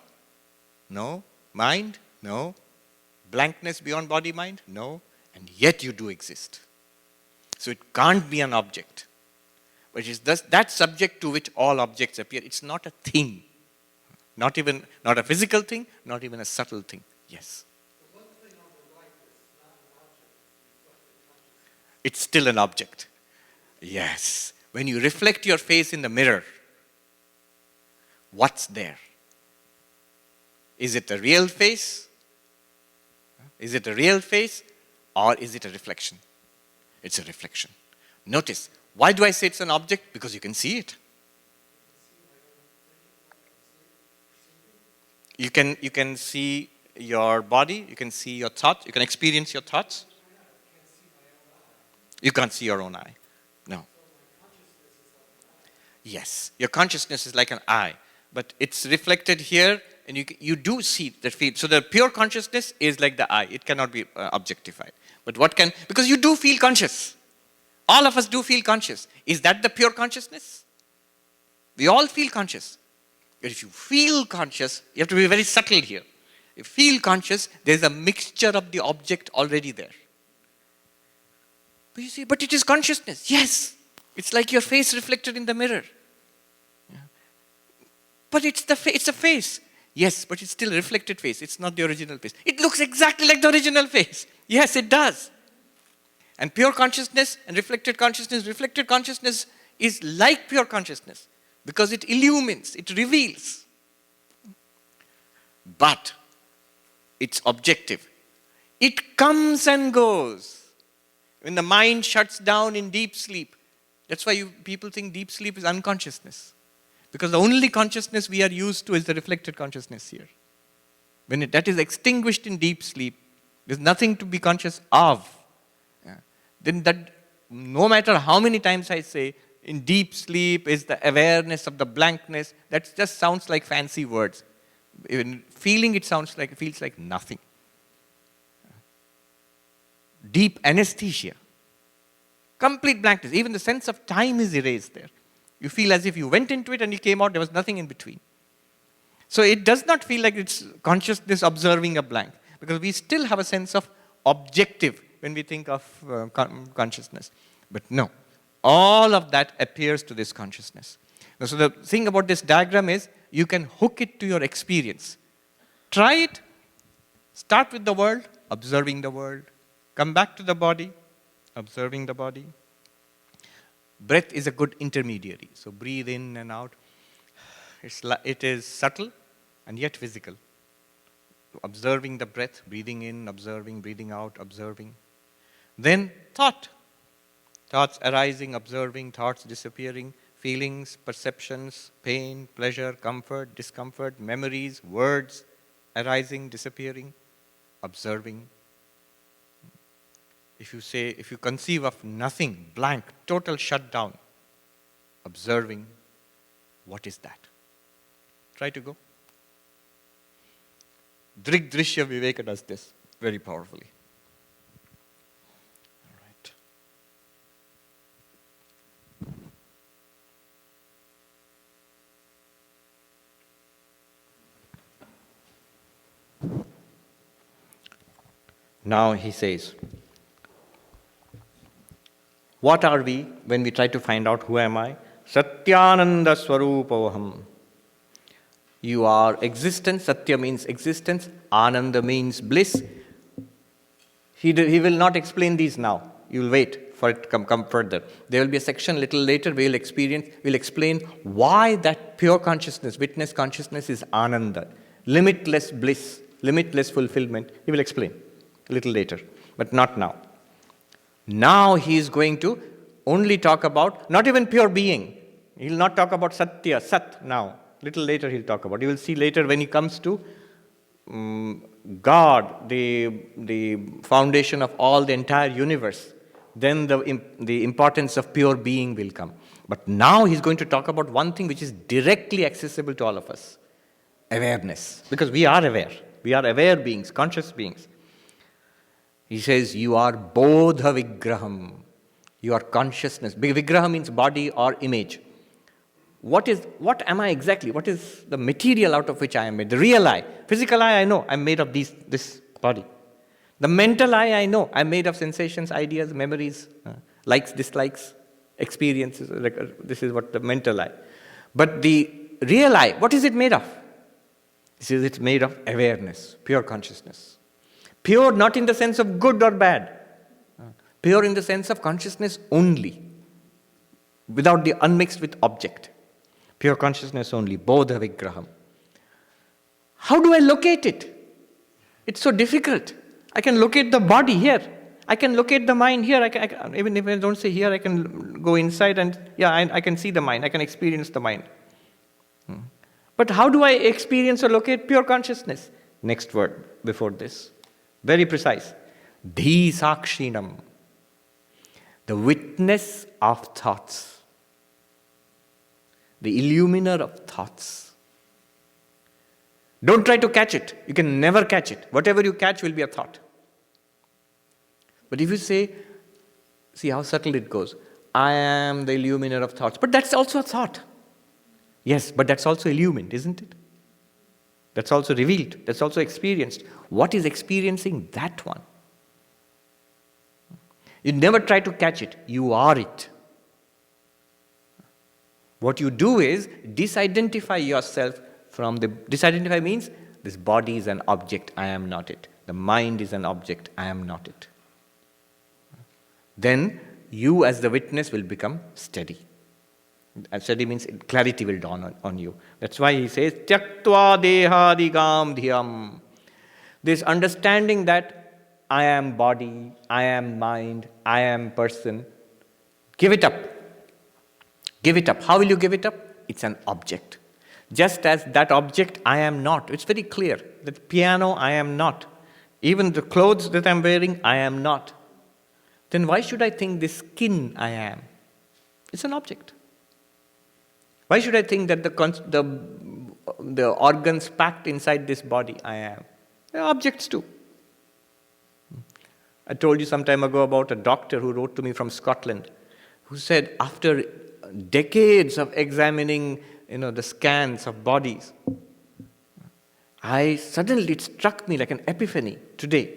No. Mind? No. Blankness beyond body, mind? No. And yet you do exist. So it can't be an object. But it's that subject to which all objects appear. It's not a thing. Not a physical thing, not even a subtle thing. Yes. It's still an object. Yes. When you reflect your face in the mirror, what's there? Is it a real face? Is it a real face? Or is it a reflection? It's a reflection. Notice, why do I say it's an object? Because you can see it. You can see your body, you can see your thoughts, you can experience your thoughts. You can't see your own eye. No. Yes, your consciousness is like an eye, but it's reflected here, and you do see that field. So the pure consciousness is like the eye. It cannot be objectified. But because you do feel conscious. All of us do feel conscious. Is that the pure consciousness? We all feel conscious. But if you feel conscious, you have to be very subtle here. If you feel conscious, there's a mixture of the object already there. But you see, but it is consciousness. Yes. It's like your face reflected in the mirror. Yeah. But it's a face. Yes, but it's still a reflected face. It's not the original face. It looks exactly like the original face. Yes, it does. And pure consciousness and reflected consciousness is like pure consciousness because it illumines, it reveals. But it's objective. It comes and goes. When the mind shuts down in deep sleep, that's why people think deep sleep is unconsciousness. Because the only consciousness we are used to is the reflected consciousness here. When that is extinguished in deep sleep, there's nothing to be conscious of. Yeah. Then that, no matter how many times I say, in deep sleep is the awareness of the blankness, that just sounds like fancy words. In feeling, it feels like nothing. Deep anesthesia. Complete blankness. Even the sense of time is erased there. You feel as if you went into it and you came out, there was nothing in between. So it does not feel like it's consciousness observing a blank, because we still have a sense of objective when we think of consciousness. But no, all of that appears to this consciousness. So the thing about this diagram is, you can hook it to your experience. Try it. Start with the world, observing the world. Come back to the body, observing the body. Breath is a good intermediary. So breathe in and out. It is subtle and yet physical. Observing the breath, breathing in, observing, breathing out, observing. Then thought. Thoughts arising, observing, thoughts disappearing, feelings, perceptions, pain, pleasure, comfort, discomfort, memories, words arising, disappearing, observing. If you conceive of nothing, blank, total shutdown, observing, what is that? Try to go. Drig Drishya Viveka does this very powerfully. All right. Now he says, What are we when we try to find out who am I? Satyananda Swarupavaham. You are existence. Satya means existence. Ananda means bliss. He will not explain these now. You will wait for it to come further. There will be a section a little later we'll explain why that pure consciousness, witness consciousness is Ananda. Limitless bliss, limitless fulfillment. He will explain a little later, but not now. Now he is going to only talk about, not even pure being. He will not talk about Satya, Sat now. Little later he'll talk about. You will see later when he comes to God, the foundation of all the entire universe, then the importance of pure being will come. But now he's going to talk about one thing which is directly accessible to all of us. Awareness. Because we are aware. We are aware beings, conscious beings. He says, you are bodha vigraham. You are consciousness. Vigraha means body or image. What am I exactly? What is the material out of which I am made? The real I. Physical I know. I'm made of this body. The mental I know. I'm made of sensations, ideas, memories, likes, dislikes, experiences. This is what the mental I. But the real I, what is it made of? This is it's made of awareness, pure consciousness. Pure not in the sense of good or bad. Pure in the sense of consciousness only. Without the unmixed with object. Pure consciousness only. Bodha vigraham. How do I locate it? It's so difficult. I can locate the body here. I can locate the mind here. Even if I don't say here, I can go inside and I can see the mind. I can experience the mind. But how do I experience or locate pure consciousness? Next word before this. Very precise. Dhi sakshinam. The witness of thoughts. The illuminer of thoughts. Don't try to catch it. You can never catch it. Whatever you catch will be a thought. But if you say, see how subtle it goes. I am the illuminer of thoughts. But that's also a thought. Yes, but that's also illumined, isn't it? That's also revealed. That's also experienced. What is experiencing that one? You never try to catch it. You are it. What you do is disidentify yourself from the... Disidentify means this body is an object, I am not it. The mind is an object, I am not it. Then you as the witness will become steady. And steady means clarity will dawn on you. That's why he says, Tyaktva dehadigam dhyam. This understanding that I am body, I am mind, I am person. Give it up. Give it up. How will you give it up? It's an object. Just as that object I am not. It's very clear. That piano I am not. Even the clothes that I'm wearing I am not. Then why should I think this skin I am? It's an object. Why should I think that the organs packed inside this body I am? They're objects too. I told you some time ago about a doctor who wrote to me from Scotland, who said after decades of examining, the scans of bodies, suddenly it struck me like an epiphany today.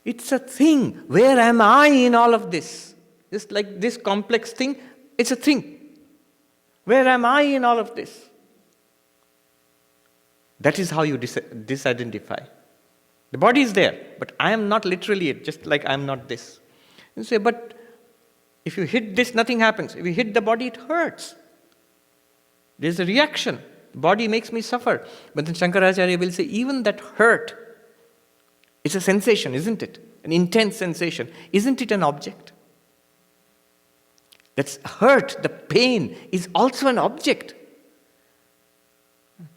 It's a thing. Where am I in all of this? Just like this complex thing, it's a thing. Where am I in all of this? That is how you disidentify. The body is there, but I am not literally it, just like I am not this. You say, but if you hit this, nothing happens. If you hit the body, it hurts. There's a reaction. The body makes me suffer. But then Shankaracharya will say, even that hurt, it's a sensation, isn't it? An intense sensation. Isn't it an object? That's hurt, the pain is also an object.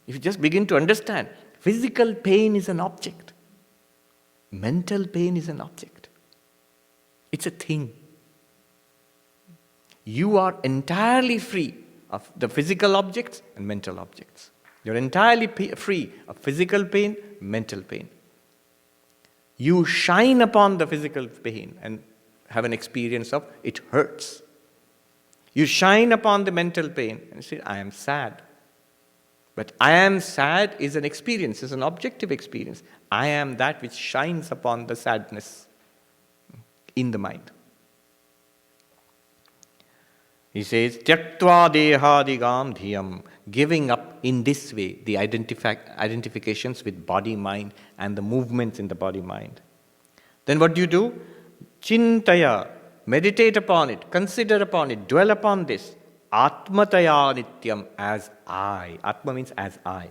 If you just begin to understand, physical pain is an object. Mental pain is an object. It's a thing. You are entirely free of the physical objects and mental objects. You're entirely free of physical pain, mental pain. You shine upon the physical pain and have an experience of it hurts. You shine upon the mental pain and say, I am sad. But I am sad is an experience, is an objective experience. I am that which shines upon the sadness in the mind. He says, Tyaktva dehadigam dhiyam, giving up in this way the identifications with body, mind, and the movements in the body, mind. Then what do? Chintaya, meditate upon it, consider upon it, dwell upon this. Atmataya nityam, as I. Atma means as I.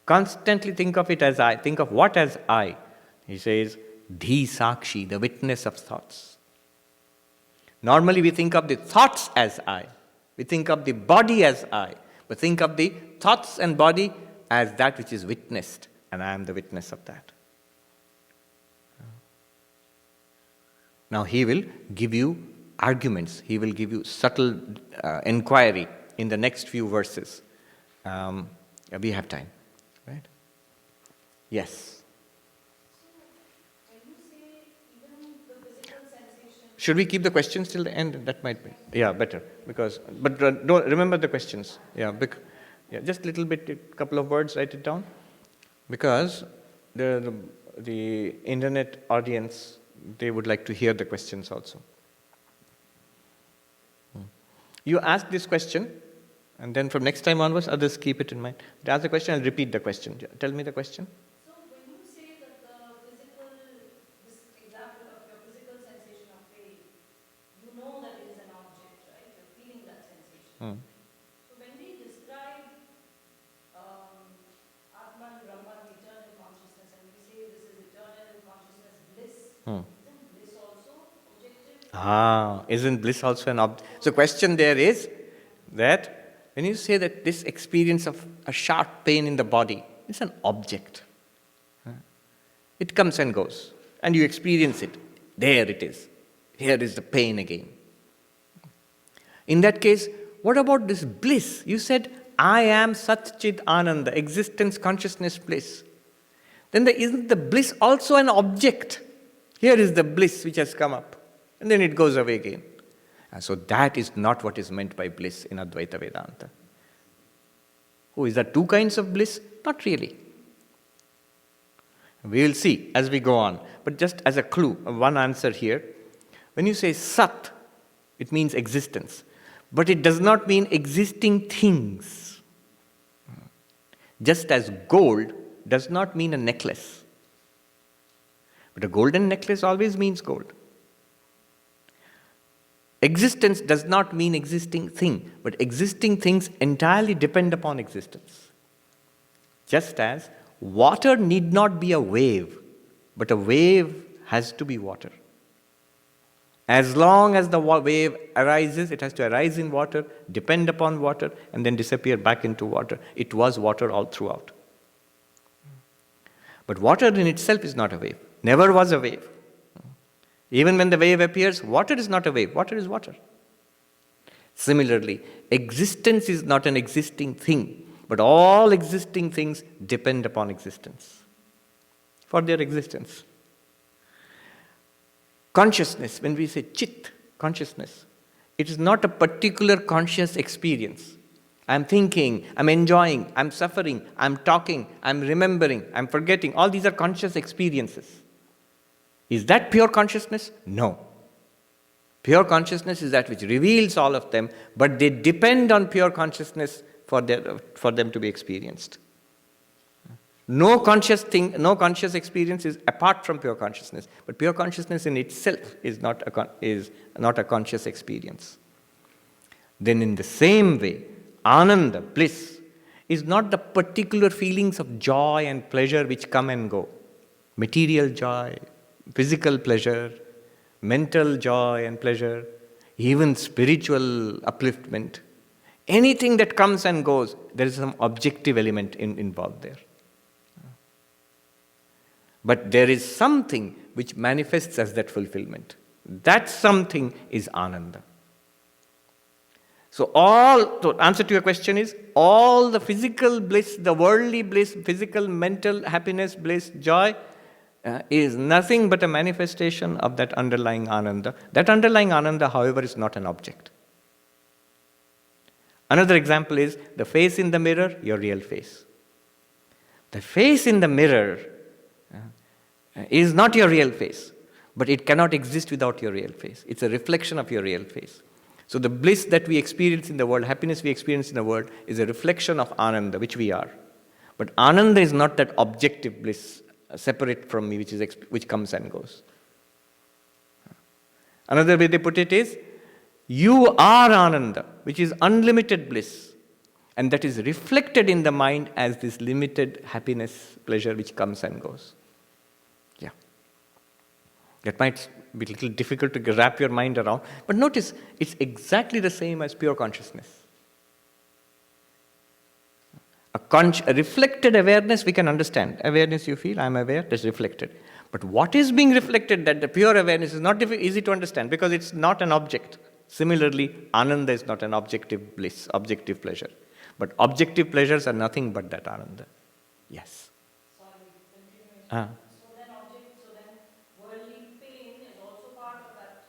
Constantly think of it as I. Think of what as I? He says, Dhi Sakshi, the witness of thoughts. Normally we think of the thoughts as I. We think of the body as I. But think of the thoughts and body as that which is witnessed. And I am the witness of that. Now he will give you arguments. He will give you subtle enquiry in the next few verses. We have time, right? Yes. So, when you say even the physical sensation... Should we keep the questions till the end? That might be. Yeah, better. But don't remember the questions. Yeah, just a little bit, a couple of words, write it down. Because the internet audience, they would like to hear the questions also. You ask this question, and then from next time onwards, others keep it in mind. Ask the question, I'll repeat the question. Tell me the question. So when you say that this example of your physical sensation of pain, you know that it is an object, right? You're feeling that sensation. So when we describe Atman, Brahman, eternal consciousness, and we say this is eternal consciousness, bliss, isn't bliss also objective? Isn't bliss also an object? So question there is that when you say that this experience of a sharp pain in the body, it's an object. It comes and goes, and you experience it. There it is. Here is the pain again. In that case, what about this bliss? You said, I am Sat Chit Ananda, existence, consciousness, bliss. Then isn't the bliss also an object? Here is the bliss which has come up, and then it goes away again. And so that is not what is meant by bliss in Advaita Vedanta. Oh, is there two kinds of bliss? Not really. We will see as we go on. But just as a clue, one answer here. When you say Sat, it means existence. But it does not mean existing things. Just as gold does not mean a necklace. But a golden necklace always means gold. Existence does not mean existing thing, but existing things entirely depend upon existence. Just as water need not be a wave, but a wave has to be water. As long as the wave arises, it has to arise in water, depend upon water, and then disappear back into water. It was water all throughout. But water in itself is not a wave, never was a wave. Even when the wave appears, water is not a wave, water is water. Similarly, existence is not an existing thing, but all existing things depend upon existence for their existence. Consciousness, when we say chit, consciousness, it is not a particular conscious experience. I'm thinking, I'm enjoying, I'm suffering, I'm talking, I'm remembering, I'm forgetting. All these are conscious experiences. Is that pure consciousness? No. Pure consciousness is that which reveals all of them, but they depend on pure consciousness for them to be experienced. No conscious experience is apart from pure consciousness, but pure consciousness in itself is not a conscious experience. Then in the same way, ananda, bliss, is not the particular feelings of joy and pleasure which come and go. Material joy, physical pleasure, mental joy and pleasure, even spiritual upliftment. Anything that comes and goes, there is some objective element involved there. But there is something which manifests as that fulfillment. That something is ananda. So answer to your question is, all the physical bliss, the worldly bliss, physical, mental happiness, bliss, joy, is nothing but a manifestation of that underlying ananda. That underlying ananda, however, is not an object. Another example is the face in the mirror, your real face. The face in the mirror is not your real face, but it cannot exist without your real face. It's a reflection of your real face. So the bliss that we experience in the world, happiness we experience in the world, is a reflection of Ananda, which we are. But Ananda is not that objective bliss, separate from me, which comes and goes. Another way they put it is, you are Ananda, which is unlimited bliss. And that is reflected in the mind as this limited happiness, pleasure, which comes and goes. Yeah. That might be a little difficult to wrap your mind around. But notice, it's exactly the same as pure consciousness. A reflected awareness we can understand. Awareness you feel, I am aware, that's reflected. But what is being reflected, that the pure awareness is not easy to understand because it's not an object. Similarly, Ananda is not an objective bliss, objective pleasure. But objective pleasures are nothing but that Ananda. Yes. Sorry, continuation. So then worldly pain is also part of that,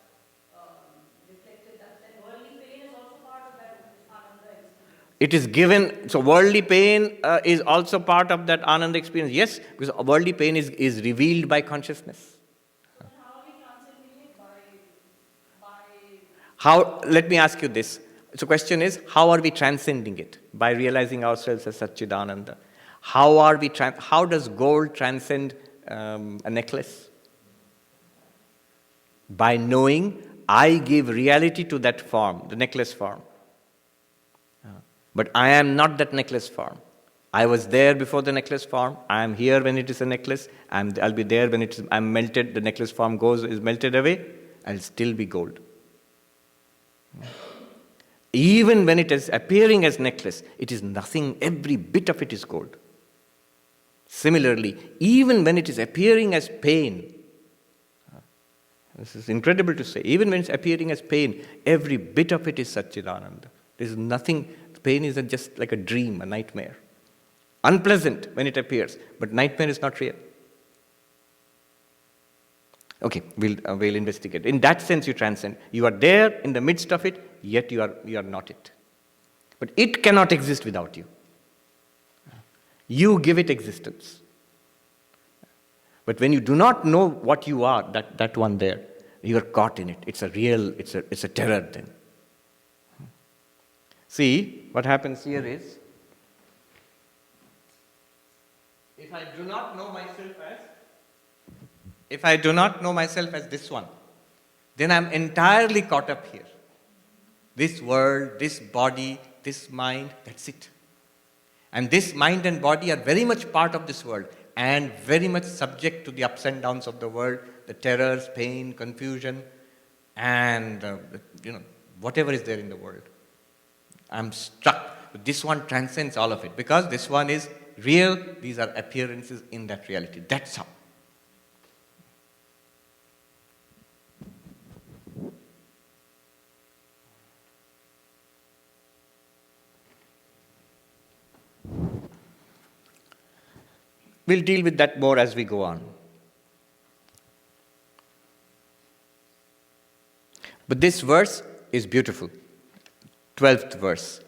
reflected that. Then worldly pain is also part of that Ananda experience. It is given, so worldly pain is also part of that Ananda experience. Yes, because worldly pain is revealed by consciousness. So then how are we transcending it? Let me ask you this. So question is, how are we transcending it? By realizing ourselves as Satchidananda. How does gold transcend a necklace? By knowing I give reality to that form, the necklace form. But I am not that necklace form. I was there before the necklace form. I am here when it is a necklace. I'll be there when I'm melted. The necklace form is melted away. I'll still be gold. Even when it is appearing as necklace, it is nothing. Every bit of it is gold. Similarly, even when it is appearing as pain, this is incredible to say, even when it's appearing as pain, every bit of it is Satchidananda. There is nothing. Pain is just like a dream, a nightmare. Unpleasant when it appears, but nightmare is not real. Okay, we'll investigate. In that sense, you transcend. You are there in the midst of it, yet you are not it. But it cannot exist without you. You give it existence. But when you do not know what you are, that one there, you are caught in it. It's a terror then. See, what happens here is, if I do not know myself as this one, then I'm entirely caught up here. This world, this body, this mind, that's it. And this mind and body are very much part of this world and very much subject to the ups and downs of the world, the terrors, pain, confusion, and whatever is there in the world. I'm struck. This one transcends all of it because this one is real. These are appearances in that reality. That's how. We'll deal with that more as we go on. But this verse is beautiful. 12th verse.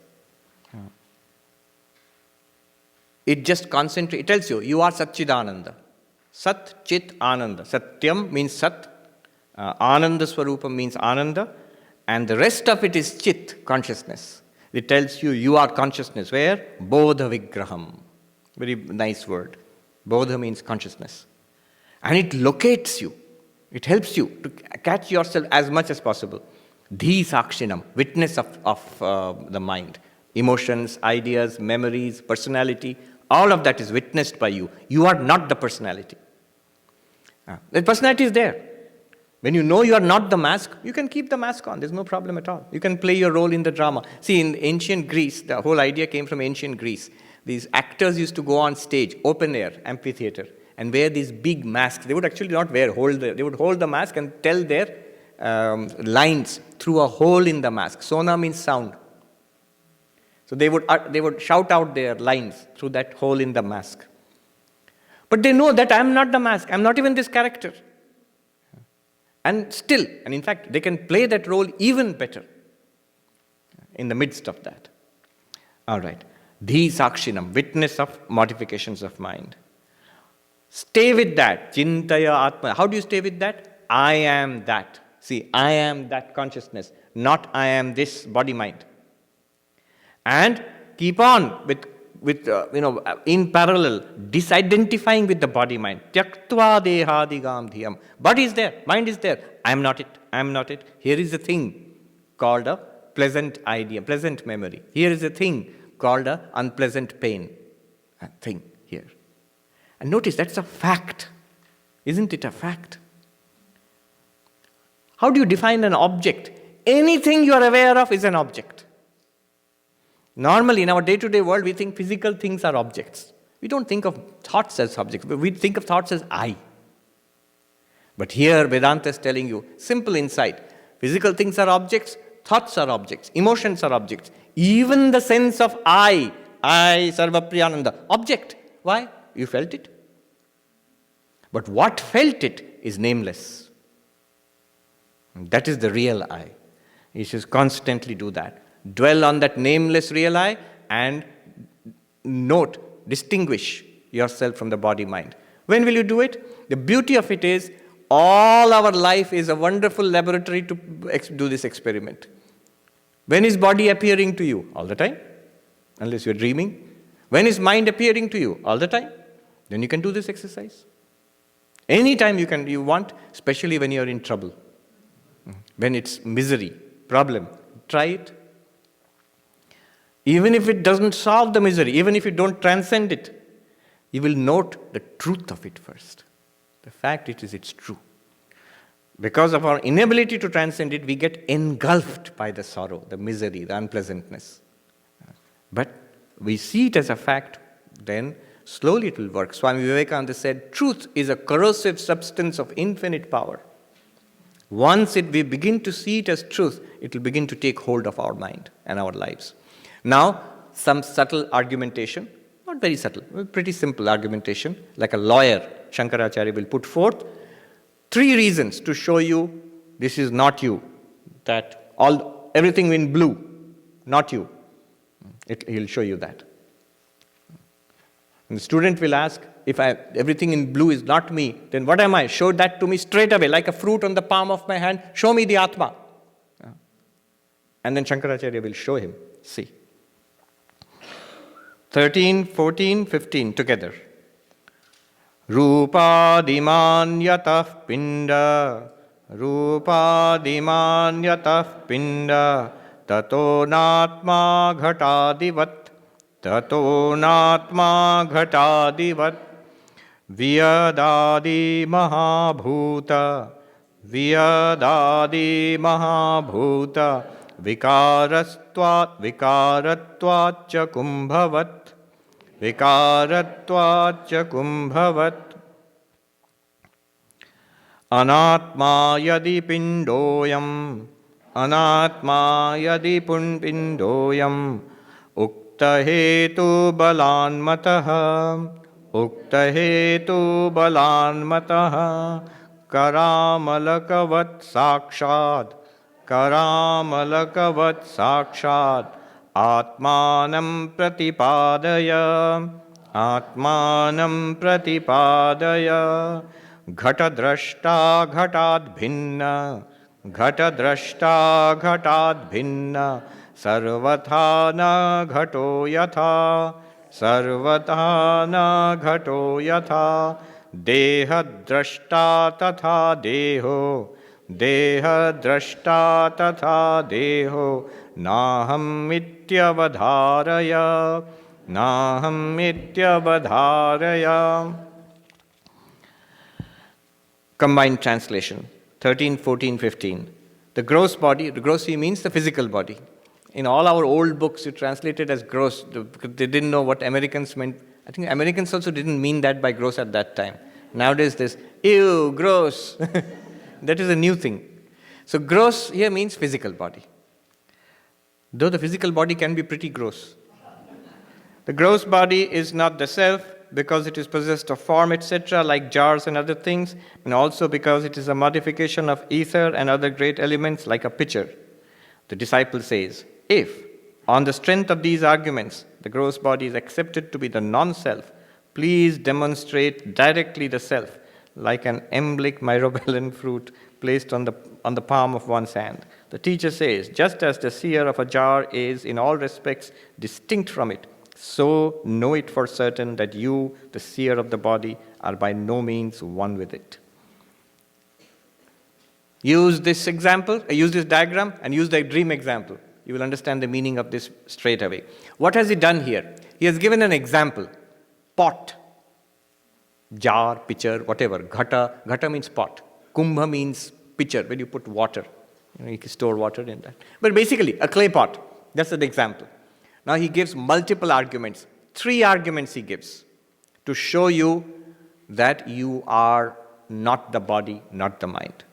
It just concentrates, it tells you, you are Satchidananda. Sat, Chit, Ananda. Satyam means Sat. Ananda Swarupa means Ananda. And the rest of it is Chit, consciousness. It tells you, you are consciousness. Where? Bodha Vigraham. Very nice word. Bodha means consciousness. And it locates you. It helps you to catch yourself as much as possible. Dhi Sakshinam, witness of the mind. Emotions, ideas, memories, personality, all of that is witnessed by you. You are not the personality. The personality is there. When you know you are not the mask, you can keep the mask on. There's no problem at all. You can play your role in the drama. See, in ancient Greece, the whole idea came from ancient Greece. These actors used to go on stage, open air, amphitheater, and wear these big masks. They would actually not they would hold the mask and tell their lines through a hole in the mask. Sona means sound. So they would shout out their lines through that hole in the mask. But they know that I'm not the mask. I'm not even this character. And in fact, they can play that role even better in the midst of that. All right. Dhi Sakshinam, witness of modifications of mind. Stay with that. Chintaya Atma. How do you stay with that? I am that. See, I am that consciousness, not I am this body-mind. And keep on with in parallel, disidentifying with the body-mind. Tyaktva dehadigam dhyam. Body is there, mind is there. I am not it, I am not it. Here is a thing called a pleasant idea, pleasant memory. Here is a thing called a unpleasant pain. A thing here. And notice, that's a fact. Isn't it a fact? How do you define an object? Anything you are aware of is an object. Normally, in our day-to-day world, we think physical things are objects. We don't think of thoughts as objects, but we think of thoughts as I. But here, Vedanta is telling you, simple insight. Physical things are objects, thoughts are objects, emotions are objects. Even the sense of I, Sarvapriyananda, object. Why? You felt it. But what felt it is nameless. That is the real I. You should constantly do that. Dwell on that nameless real I and note, distinguish yourself from the body-mind. When will you do it? The beauty of it is, all our life is a wonderful laboratory to do this experiment. When is body appearing to you? All the time, unless you're dreaming. When is mind appearing to you? All the time. Then you can do this exercise. Anytime you want, especially when you're in trouble. When it's misery, problem, try it. Even if it doesn't solve the misery, even if you don't transcend it, you will note the truth of it first. The fact it's true. Because of our inability to transcend it, we get engulfed by the sorrow, the misery, the unpleasantness. But we see it as a fact, then slowly it will work. Swami Vivekananda said, truth is a corrosive substance of infinite power. Once we begin to see it as truth, it will begin to take hold of our mind and our lives. Now, some subtle argumentation, not very subtle, pretty simple argumentation, like a lawyer, Shankaracharya will put forth 3 reasons to show you this is not you, that everything in blue, not you. He'll show you that. And the student will ask, if everything in blue is not me, then what am I? Show that to me straight away, like a fruit on the palm of my hand. Show me the Atma. And then Shankaracharya will show him. See. 13, 14, 15 together. Rupadiman yatah pinda, Rupadiman yatah pinda, tato natma ghatadivat, tato natma ghatadivat, vyadadi mahabhuta, vyadadi mahabhuta, vikaratvacha kumbhavat, vikaratvacha kumbhavat, anatma yadi pindoyam, anatma yadi pindoyam, ukta hetu balanmataha, ukta hetu balanmataha, karamalakavat sakshad, karamalakavat sakshad, atmanam pratipadaya, atmanam pratipadaya, घटद्रष्टा घटाद् भिन्न, घटद्रष्टा घटाद् भिन्न, सर्वथा न घटो यथा, सर्वथा न घटो यथा, देहद्रष्टा तथा देहो, देहद्रष्टा तथा देहो, नाहम् इत्यवधारय, नाहम् इत्यवधारय. Combined translation, 13, 14, 15. The gross body, the grossy means the physical body. In all our old books, you translated as gross. They didn't know what Americans meant. I think Americans also didn't mean that by gross at that time. Nowadays, this, ew, gross. That is a new thing. So gross here means physical body. Though the physical body can be pretty gross. The gross body is not the self, because it is possessed of form, etc., like jars and other things, and also because it is a modification of ether and other great elements, like a pitcher. The disciple says, if, on the strength of these arguments, the gross body is accepted to be the non-self, please demonstrate directly the self, like an emblic myrobalan fruit. placed on the palm of one's hand. The teacher says, just as the seer of a jar is in all respects distinct from it, so know it for certain that you, the seer of the body, are by no means one with it. Use this example, use this diagram, and use the dream example. You will understand the meaning of this straight away. What has he done here? He has given an example. Pot, jar, pitcher, whatever. Ghata means pot. Kumbha means pitcher, where you put water. You can store water in that. But basically, a clay pot. That's the example. Now he gives multiple arguments. 3 arguments he gives to show you that you are not the body, not the mind.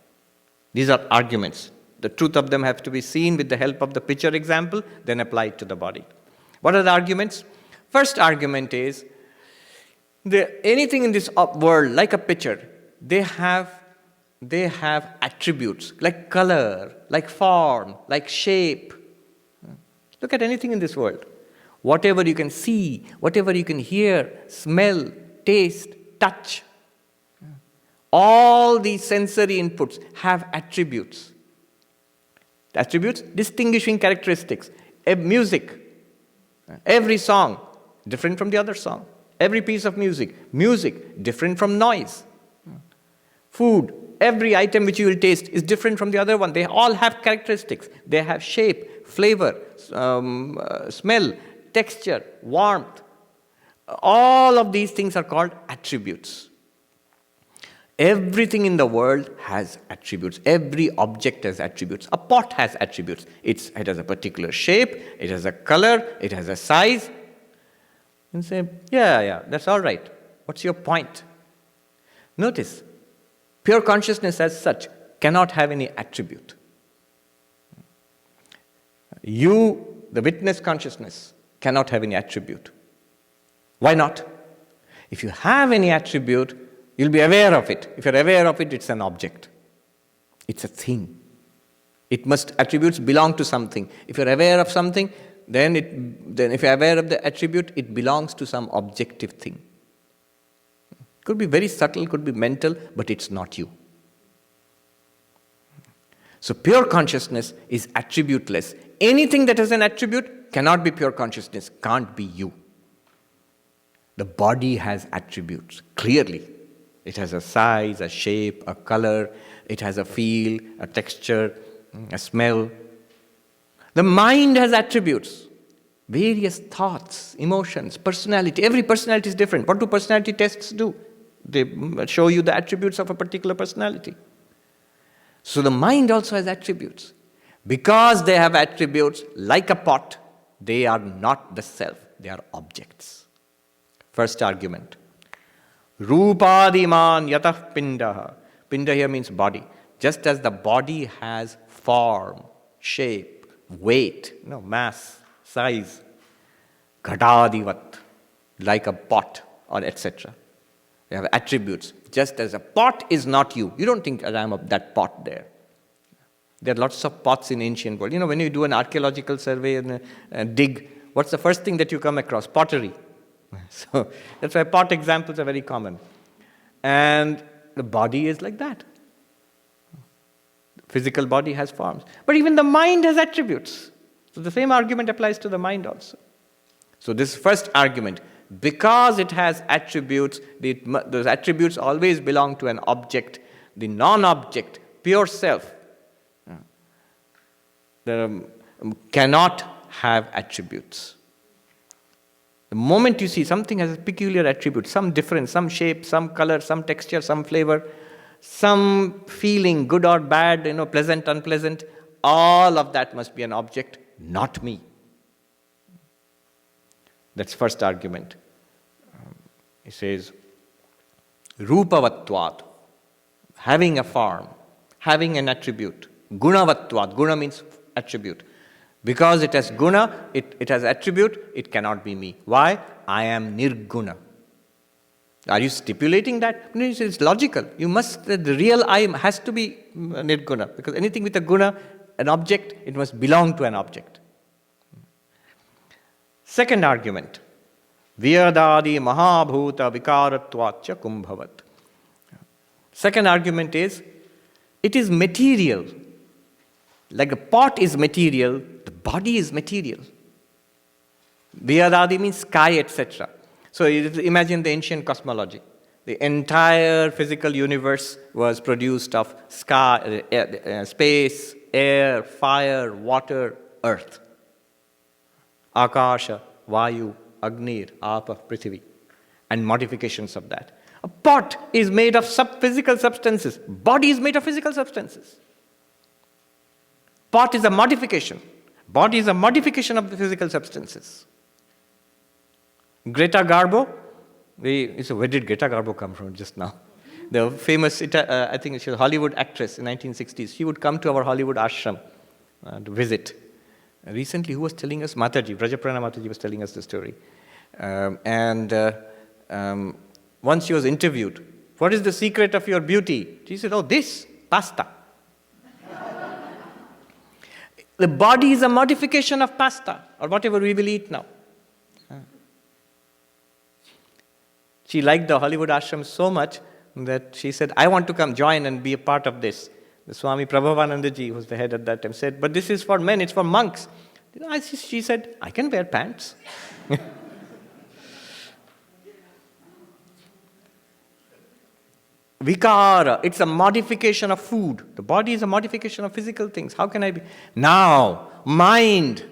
These are arguments. The truth of them have to be seen with the help of the pitcher example, then applied to the body. What are the arguments? First argument is, anything in this world, like a pitcher, they have attributes, like color, like form, like shape. Look at anything in this world. Whatever you can see, whatever you can hear, smell, taste, touch, all these sensory inputs have attributes. Attributes, distinguishing characteristics. Music, every song, different from the other song. Every piece of music, different from noise. Food, every item which you will taste is different from the other one. They all have characteristics. They have shape, flavor, smell, texture, warmth. All of these things are called attributes. Everything in the world has attributes. Every object has attributes. A pot has attributes. It has a particular shape, it has a color, it has a size. And say, yeah, that's all right. What's your point? Notice, pure consciousness as such cannot have any attribute. You, the witness consciousness, cannot have any attribute. Why not? If you have any attribute, you'll be aware of it. If you're aware of it, it's an object. It's a thing. Attributes belong to something. If you're aware of something, then if you're aware of the attribute, it belongs to some objective thing. Could be very subtle, could be mental, but it's not you. So pure consciousness is attributeless. Anything that has an attribute cannot be pure consciousness, can't be you. The body has attributes, clearly. It has a size, a shape, a color, it has a feel, a texture, a smell. The mind has attributes, various thoughts, emotions, personality. Every personality is different. What do personality tests do? They show you the attributes of a particular personality. So the mind also has attributes. Because they have attributes, like a pot, they are not the self, they are objects. First argument. Rupadiman yatah pindaha. Pinda here means body. Just as the body has form, shape, weight, mass, size, ghadadivat, like a pot or etc. They have attributes. Just as a pot is not you. You don't think I am of that pot there. There are lots of pots in ancient world. When you do an archaeological survey and dig, what's the first thing that you come across? Pottery. So that's why pot examples are very common. And the body is like that. Physical body has forms. But even the mind has attributes. So the same argument applies to the mind also. So this first argument, because it has attributes, those attributes always belong to an object. The non-object, pure self, cannot have attributes. The moment you see something has a peculiar attribute, some difference, some shape, some color, some texture, some flavor, some feeling, good or bad, pleasant, unpleasant, all of that must be an object, not me. That's first argument. He says, Rupavatvat, having a form, having an attribute. Gunavatvat, guna means attribute. Because it has guna, it has attribute, it cannot be me. Why? I am nirguna. Are you stipulating that? No, it's logical. The real I has to be nirguna. Because anything with a guna, an object, it must belong to an object. Second argument. Vyadadi mahabhuta vikaratvatcha kumbhavat. Second argument is, It is material. Like a pot is material, the body is material. Vyadadi means sky, etc. So imagine the ancient cosmology. The entire physical universe was produced of sky, space, air, fire, water, earth. Akasha, Vayu, Agnir, Apa, Prithvi, and modifications of that. A pot is made of physical substances. Body is made of physical substances. Pot is a modification. Body is a modification of the physical substances. Greta Garbo, where did Greta Garbo come from just now? The famous, I think she was a Hollywood actress in 1960s. She would come to our Hollywood ashram to visit. Recently, who was telling us? Mataji, Brajaprana Mataji was telling us the story. Once she was interviewed, what is the secret of your beauty? She said, oh, this, pasta. The body is a modification of pasta, or whatever we will eat now. She liked the Hollywood ashram so much that she said, I want to come join and be a part of this. The Swami Sarvapriyananda, who was the head at that time, said, but this is for men, it's for monks. She said, I can wear pants. Vikara, it's a modification of food. The body is a modification of physical things. How can I be? Now, mind.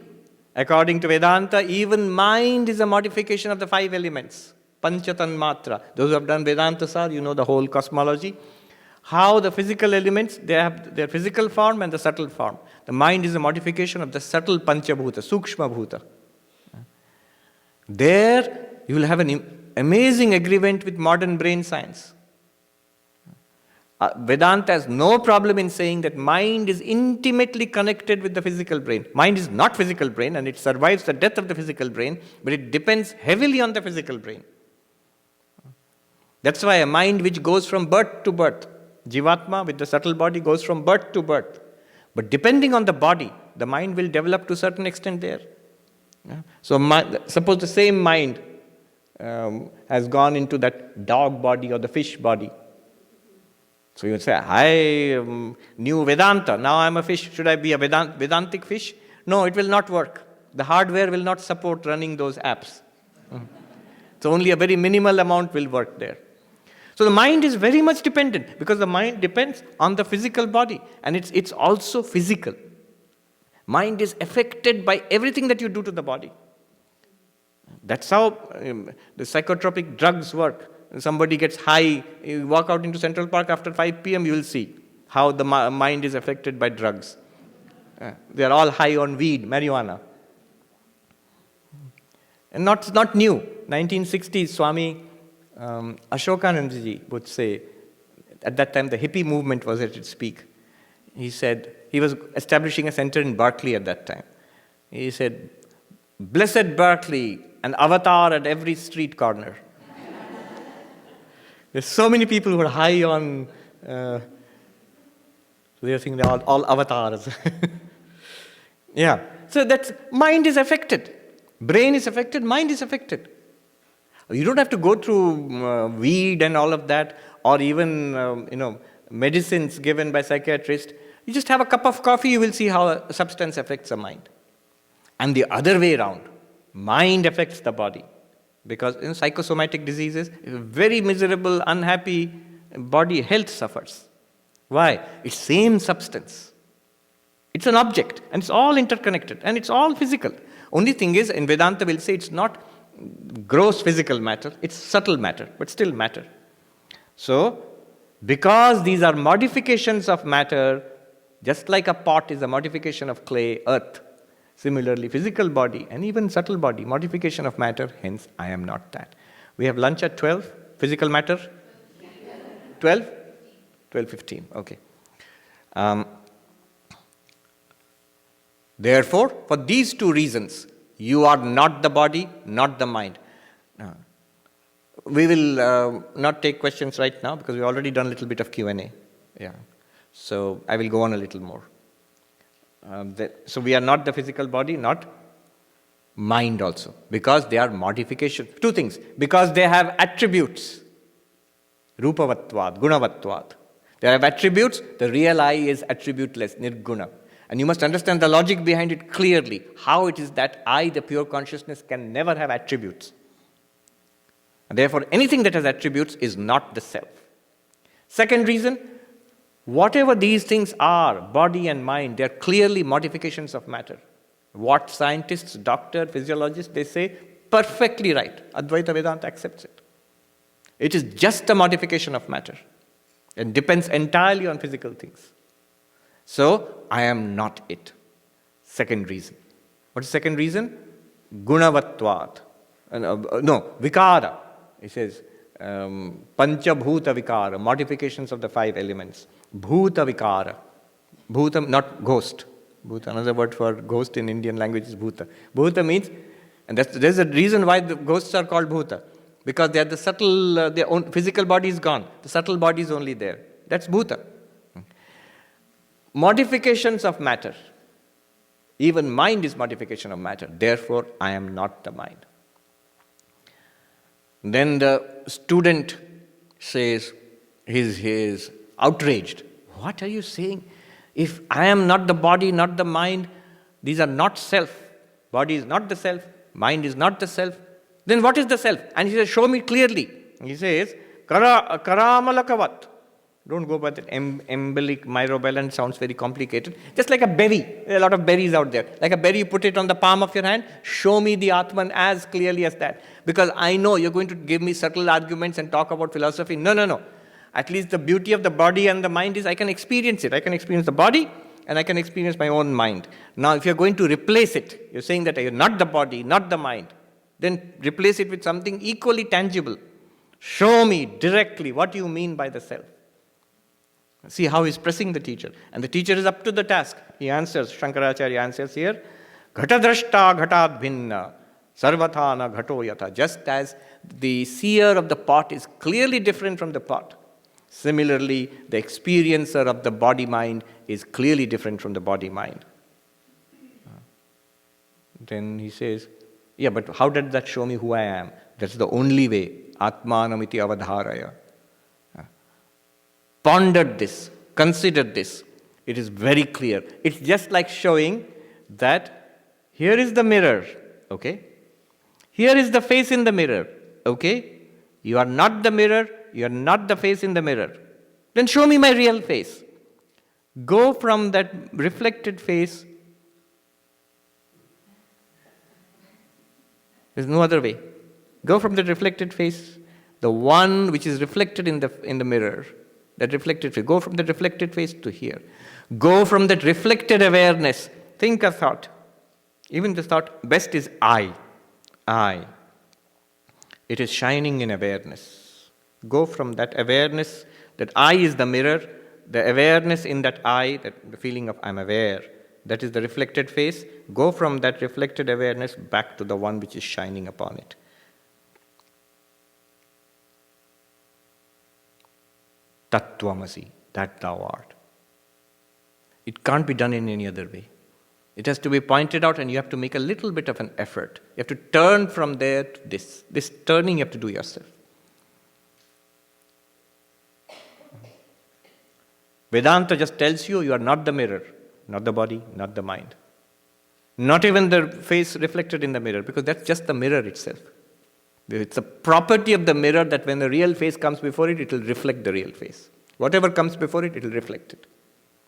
According to Vedanta, even mind is a modification of the 5 elements. Panchatan matra. Those who have done Vedanta, sir, you know the whole cosmology. How the physical elements, they have their physical form and the subtle form. The mind is a modification of the subtle Panchabhuta, Sukshma Bhuta. There, you will have an amazing agreement with modern brain science. Vedanta has no problem in saying that mind is intimately connected with the physical brain. Mind is not physical brain and it survives the death of the physical brain, but it depends heavily on the physical brain. That's why a mind which goes from birth to birth, Jivatma with the subtle body goes from birth to birth. But depending on the body, the mind will develop to a certain extent there. So suppose the same mind has gone into that dog body or the fish body. So you would say, I knew Vedanta, now I am a fish. Should I be a Vedantic fish? No, it will not work. The hardware will not support running those apps. So only a very minimal amount will work there. So the mind is very much dependent because the mind depends on the physical body and it's also physical. Mind is affected by everything that you do to the body. That's how the psychotropic drugs work. Somebody gets high, you walk out into Central Park after 5 p.m., you will see how the mind is affected by drugs. They are all high on weed, marijuana. And not new. 1960s, Swami Ashokanandaji would say, at that time the hippie movement was at its peak. He said, he was establishing a center in Berkeley at that time. He said, blessed Berkeley, an avatar at every street corner. There's so many people who are high on, they think they're all avatars. Yeah, so that's, mind is affected. Brain is affected, mind is affected. You don't have to go through weed and all of that, or even medicines given by psychiatrists. You just have a cup of coffee, you will see how a substance affects the mind. And the other way around, mind affects the body. Because in psychosomatic diseases, very miserable, unhappy body health suffers. Why? It's same substance. It's an object, and it's all interconnected, and it's all physical. Only thing is, in Vedanta we'll say it's not gross physical matter, it's subtle matter, but still matter. So, because these are modifications of matter, just like a pot is a modification of clay, earth, similarly physical body and even subtle body, modification of matter, hence I am not that. We have lunch at 12, physical matter? 12? 12:15, okay. Therefore, for these two reasons, you are not the body, not the mind. We will not take questions right now because we've already done a little bit of Q&A. Yeah. So I will go on a little more. So we are not the physical body, not mind also, because they are modifications. Two things, because they have attributes. Rupavatvad, Gunavatvad. They have attributes. The real I is attributeless, nirguna. And you must understand the logic behind it clearly. How it is that I, the pure consciousness, can never have attributes. And therefore, anything that has attributes is not the self. Second reason, whatever these things are, body and mind, they are clearly modifications of matter. What scientists, doctor, physiologists, they say, perfectly right. Advaita Vedanta accepts it. It is just a modification of matter. It depends entirely on physical things. So, I am not it. Second reason. What is second reason? Gunavatvat. Vikara. It says, Pancha Bhuta Vikara, modifications of the 5 elements. Bhuta Vikara. Bhuta, not ghost. Bhuta, another word for ghost in Indian language is Bhuta. Bhuta means, and there's a reason why the ghosts are called Bhuta. Because they are the subtle, their own physical body is gone. The subtle body is only there. That's Bhuta. Modifications of matter. Even mind is modification of matter. Therefore, I am not the mind. Then the student says, he's outraged. What are you saying? If I am not the body, not the mind, these are not self. Body is not the self, mind is not the self. Then what is the self? And he says, show me clearly. He says, Karamalakavat. Don't go by that embolic myrobalance, sounds very complicated. Just like a berry. There are a lot of berries out there. Like a berry, you put it on the palm of your hand. Show me the Atman as clearly as that. Because I know you're going to give me subtle arguments and talk about philosophy. No. At least the beauty of the body and the mind is I can experience it. I can experience the body and I can experience my own mind. Now, if you're going to replace it, you're saying that you're not the body, not the mind, then replace it with something equally tangible. Show me directly what you mean by the self. See how he's pressing the teacher. And the teacher is up to the task. He answers, Shankaracharya answers here, Ghatadrashta ghatad bhinna, sarvathana ghato yatha. Just as the seer of the pot is clearly different from the pot, similarly, the experiencer of the body-mind is clearly different from the body-mind. Then he says, yeah, but how did that show me who I am? That's the only way. Atmanamiti avadharaya. Pondered this, considered this. It is very clear. It's just like showing that here is the mirror, okay? Here is the face in the mirror, okay? You are not the mirror, you are not the face in the mirror. Then show me my real face. Go from that reflected face. There's no other way. Go from the reflected face, the one which is reflected in the mirror. That reflected face. Go from the reflected face to here. Go from that reflected awareness. Think a thought. Even the thought, best is I. I. It is shining in awareness. Go from that awareness, that I is the mirror, the awareness in that I, that the feeling of I'm aware. That is the reflected face. Go from that reflected awareness back to the one which is shining upon it. Tattvamasi, that thou art. It can't be done in any other way. It has to be pointed out and you have to make a little bit of an effort. You have to turn from there to this. This turning you have to do yourself. Vedanta just tells you are not the mirror, not the body, not the mind. Not even the face reflected in the mirror, because that's just the mirror itself. It's a property of the mirror that when the real face comes before it, it will reflect the real face. Whatever comes before it, it will reflect it.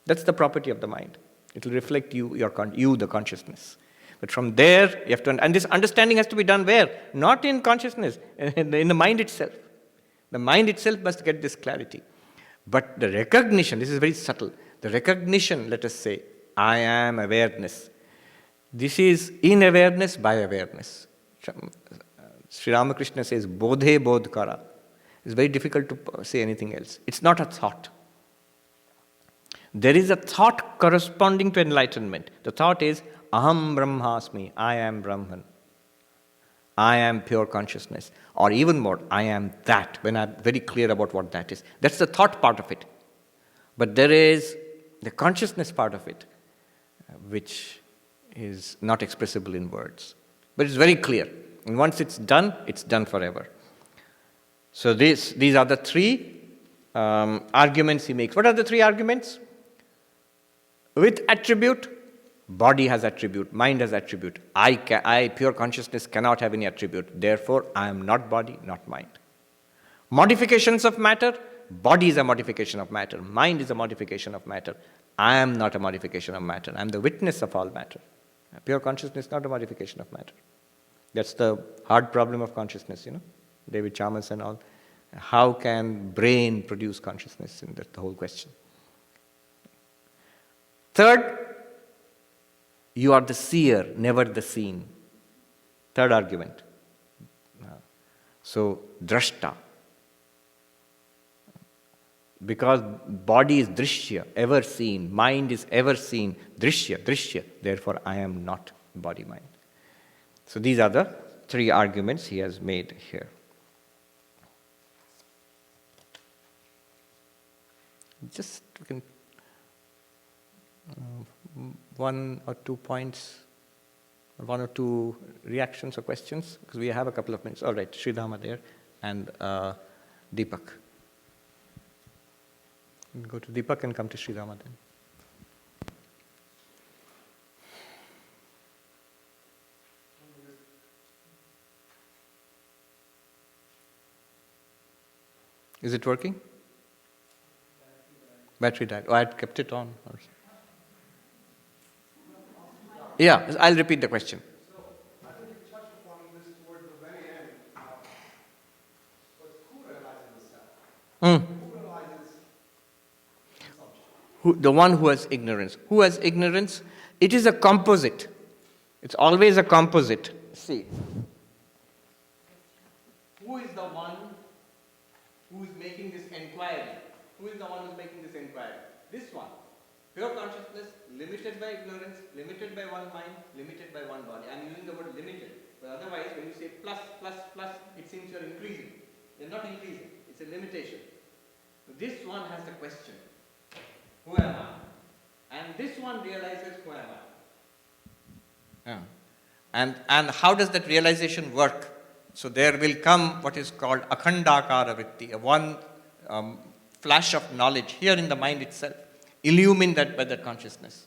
That's the property of the mind. It will reflect you, the consciousness. But from there, you have to, and this understanding has to be done where? Not in consciousness, in the mind itself. The mind itself must get this clarity. But the recognition, this is very subtle. The recognition, let us say, I am awareness. This is in awareness by awareness. Sri Ramakrishna says, Bodhe Bodhkara. It's very difficult to say anything else. It's not a thought. There is a thought corresponding to enlightenment. The thought is, aham brahmāsmi, I am Brahman. I am pure consciousness. Or even more, I am that, when I'm very clear about what that is. That's the thought part of it. But there is the consciousness part of it, which is not expressible in words. But it's very clear. And once it's done forever. So these are the three arguments he makes. What are the three arguments? With attribute, body has attribute, mind has attribute. I, pure consciousness, cannot have any attribute. Therefore, I am not body, not mind. Modifications of matter, body is a modification of matter. Mind is a modification of matter. I am not a modification of matter. I am the witness of all matter. Pure consciousness is not a modification of matter. That's the hard problem of consciousness, David Chalmers and all. How can brain produce consciousness? And that's the whole question. Third, you are the seer, never the seen. Third argument. So, drashta. Because body is drishya, ever seen. Mind is ever seen. Drishya. Therefore, I am not body-mind. So these are the three arguments he has made here. Just one or 2 points, one or two reactions or questions, because we have a couple of minutes. All right, Sridhama there and Deepak. We'll go to Deepak and come to Sridhama then. Is it working? Battery died. Oh, I had kept it on. Yeah, I'll repeat the question. So, I think you touched upon this towards the very end. But who realizes the self? Who realizes the subject? The one who has ignorance. Who has ignorance? It is a composite. It's always a composite. See. Who is the one who is making this inquiry? Who is the one who is making this inquiry? This one. Pure consciousness, limited by ignorance, limited by one mind, limited by one body. I am using the word limited. But otherwise, when you say plus, plus, plus, it seems you are increasing. You are not increasing. It's a limitation. So this one has the question. Who am I? And this one realizes who am I? Yeah. And how does that realization work? So there will come what is called akhandakara vritti, a one flash of knowledge here in the mind itself, illumined that by that consciousness.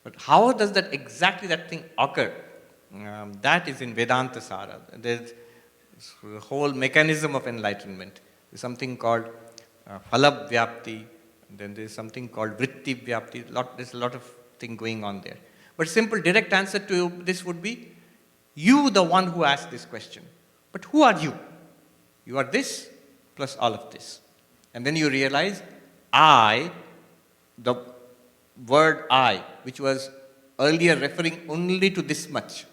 But how does that that thing occur? That is in Vedanta Sara. There's the whole mechanism of enlightenment. There's something called phala vyapti, then there's something called vritti vyapti. There's a lot of thing going on there. But simple direct answer to this would be, you the one who asked this question. But who are you? You are this plus all of this. And then you realize, I, the word I, which was earlier referring only to this much,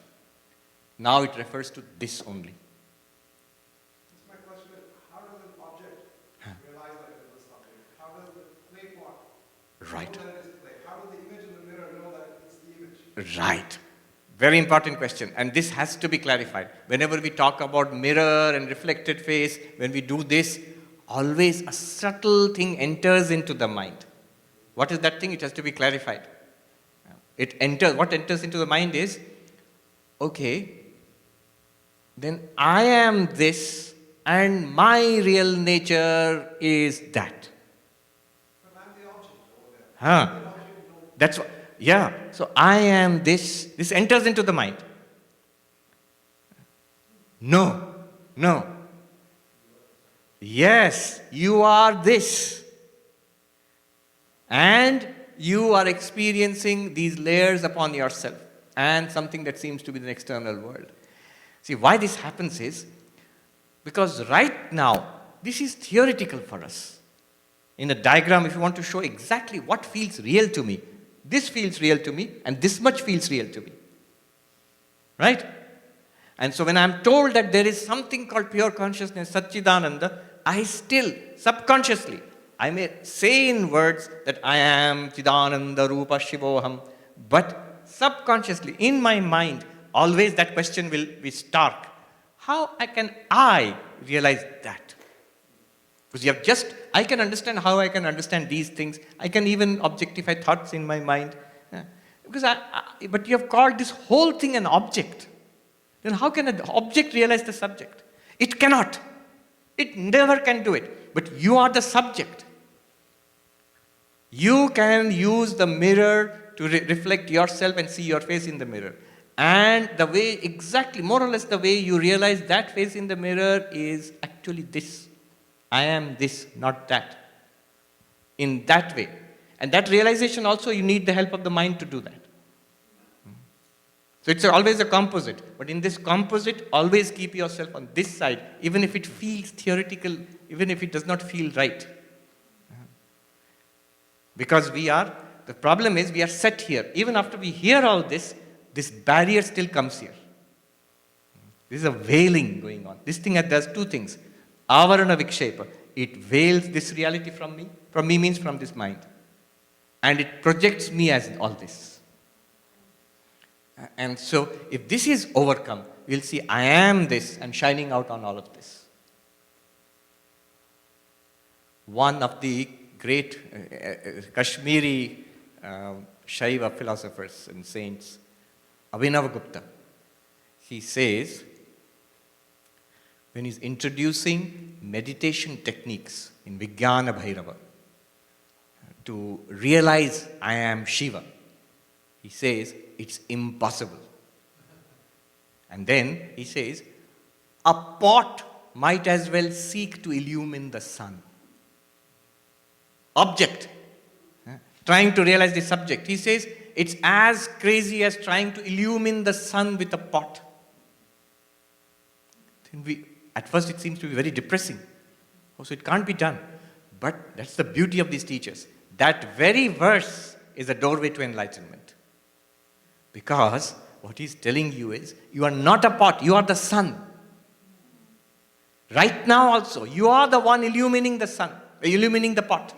now it refers to this only. My question is, how does an object realize that it is a subject? How does the clay pot Right. know that it is clay? How does the image in the mirror know that it's the image? Right. Very important question. And this has to be clarified. Whenever we talk about mirror and reflected face, when we do this, always a subtle thing enters into the mind. What is that thing? It has to be clarified. What enters into the mind is, okay, then I am this and my real nature is that. But I'm the object over there. That's what, yeah. So I am this. This enters into the mind. No. Yes, you are this. And you are experiencing these layers upon yourself and something that seems to be the external world. See, why this happens is because right now, this is theoretical for us. In a diagram, if you want to show exactly what feels real to me, this feels real to me and this much feels real to me. Right? And so when I'm told that there is something called pure consciousness, Satchidananda, I still, subconsciously, I may say in words that I am Chidananda Rupa Shivoham, but subconsciously, in my mind, always that question will be stark. How can I realize that? Because I can understand how I can understand these things. I can even objectify thoughts in my mind. But you have called this whole thing an object. Then how can an object realize the subject? It cannot. It never can do it. But you are the subject. You can use the mirror to reflect yourself and see your face in the mirror. And the way, exactly, more or less the way you realize that face in the mirror is actually this. I am this, not that. In that way. And that realization also, you need the help of the mind to do that. So it's always a composite. But in this composite, always keep yourself on this side, even if it feels theoretical, even if it does not feel right. Because the problem is we are set here. Even after we hear all this barrier still comes here. This is a veiling going on. This thing does two things. Avarana vikshepa. It veils this reality from me. From me means from this mind. And it projects me as all this. And so, if this is overcome, we'll see I am this and shining out on all of this. One of the great Kashmiri Shaiva philosophers and saints, Abhinavagupta, he says, when he's introducing meditation techniques in Vijnana Bhairava, to realize I am Shiva, he says, it's impossible. And then he says, a pot might as well seek to illumine the sun. Object, trying to realize the subject. He says, it's as crazy as trying to illumine the sun with a pot. At first it seems to be very depressing. So it can't be done. But that's the beauty of these teachers. That very verse is a doorway to enlightenment. Because what he's telling you is, you are not a pot, you are the sun. Right now also, you are the one illumining the sun, illumining the pot.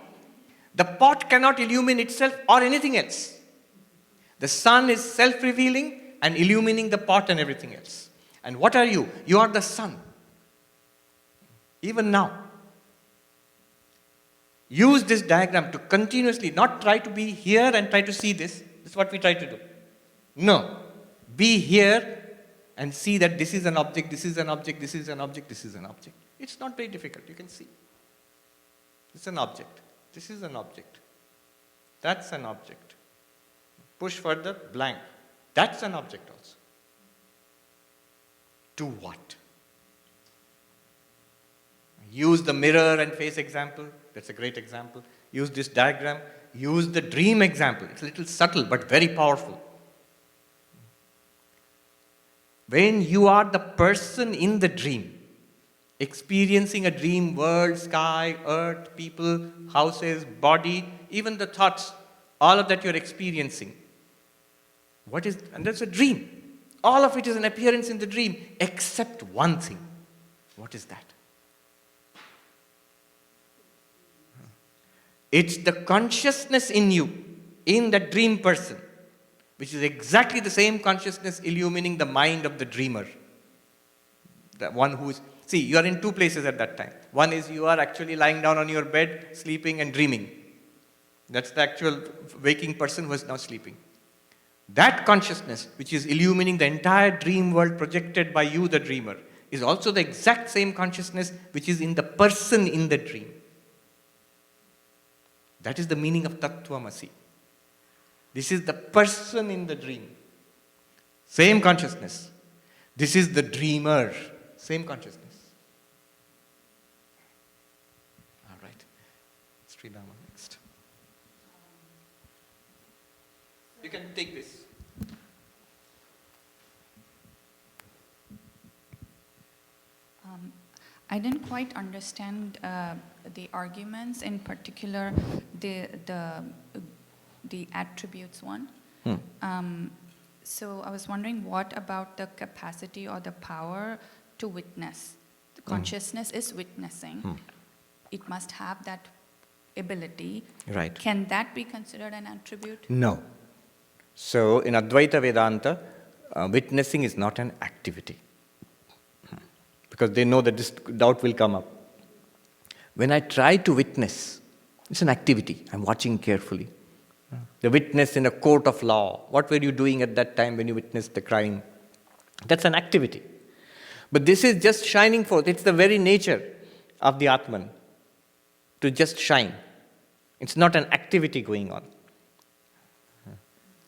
The pot cannot illumine itself or anything else. The sun is self-revealing and illumining the pot and everything else. And what are you? You are the sun. Even now. Use this diagram to continuously not try to be here and try to see this. This is what we try to do. No. Be here and see that this is an object, this is an object, this is an object, this is an object. It's not very difficult. You can see. It's an object. This is an object. That's an object. Push further, blank. That's an object also. To what? Use the mirror and face example. That's a great example. Use this diagram. Use the dream example. It's a little subtle but very powerful. When you are the person in the dream, experiencing a dream world, sky, earth, people, houses, body, even the thoughts, all of that you're experiencing. And that's a dream. All of it is an appearance in the dream, except one thing. What is that? It's the consciousness in you, in that dream person, which is exactly the same consciousness illumining the mind of the dreamer. The one who is... See, you are in two places at that time. One is you are actually lying down on your bed, sleeping and dreaming. That's the actual waking person who is now sleeping. That consciousness, which is illumining the entire dream world projected by you, the dreamer, is also the exact same consciousness which is in the person in the dream. That is the meaning of tattvamasi. This is the person in the dream. Same consciousness. This is the dreamer. Same consciousness. All right. Sri Rama next. You can take this. I didn't quite understand the arguments, in particular the attributes one. So I was wondering, what about the capacity or the power to witness? The consciousness is witnessing. It must have that ability. Right. Can that be considered an attribute? No. So in Advaita Vedanta, witnessing is not an activity. Because they know that this doubt will come up. When I try to witness, it's an activity. I'm watching carefully. The witness in a court of law. What were you doing at that time when you witnessed the crime? That's an activity. But this is just shining forth. It's the very nature. of the Atman to just shine. It's not an activity going on.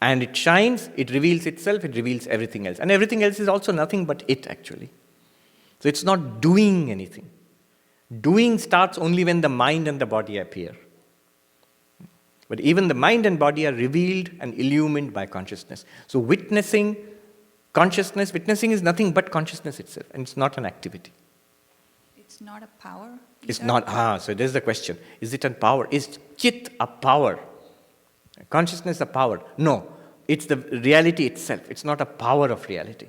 And it shines, it reveals itself, it reveals everything else. And everything else is also nothing but it, actually. So it's not doing anything. Doing starts only when the mind and the body appear. But even the mind and body are revealed and illumined by consciousness. So witnessing consciousness, witnessing is nothing but consciousness itself, and it's not an activity. It's not a power? It's either? not, so there's the question. Is it a power? Is chit a power? Consciousness a power? No, it's the reality itself. It's not a power of reality.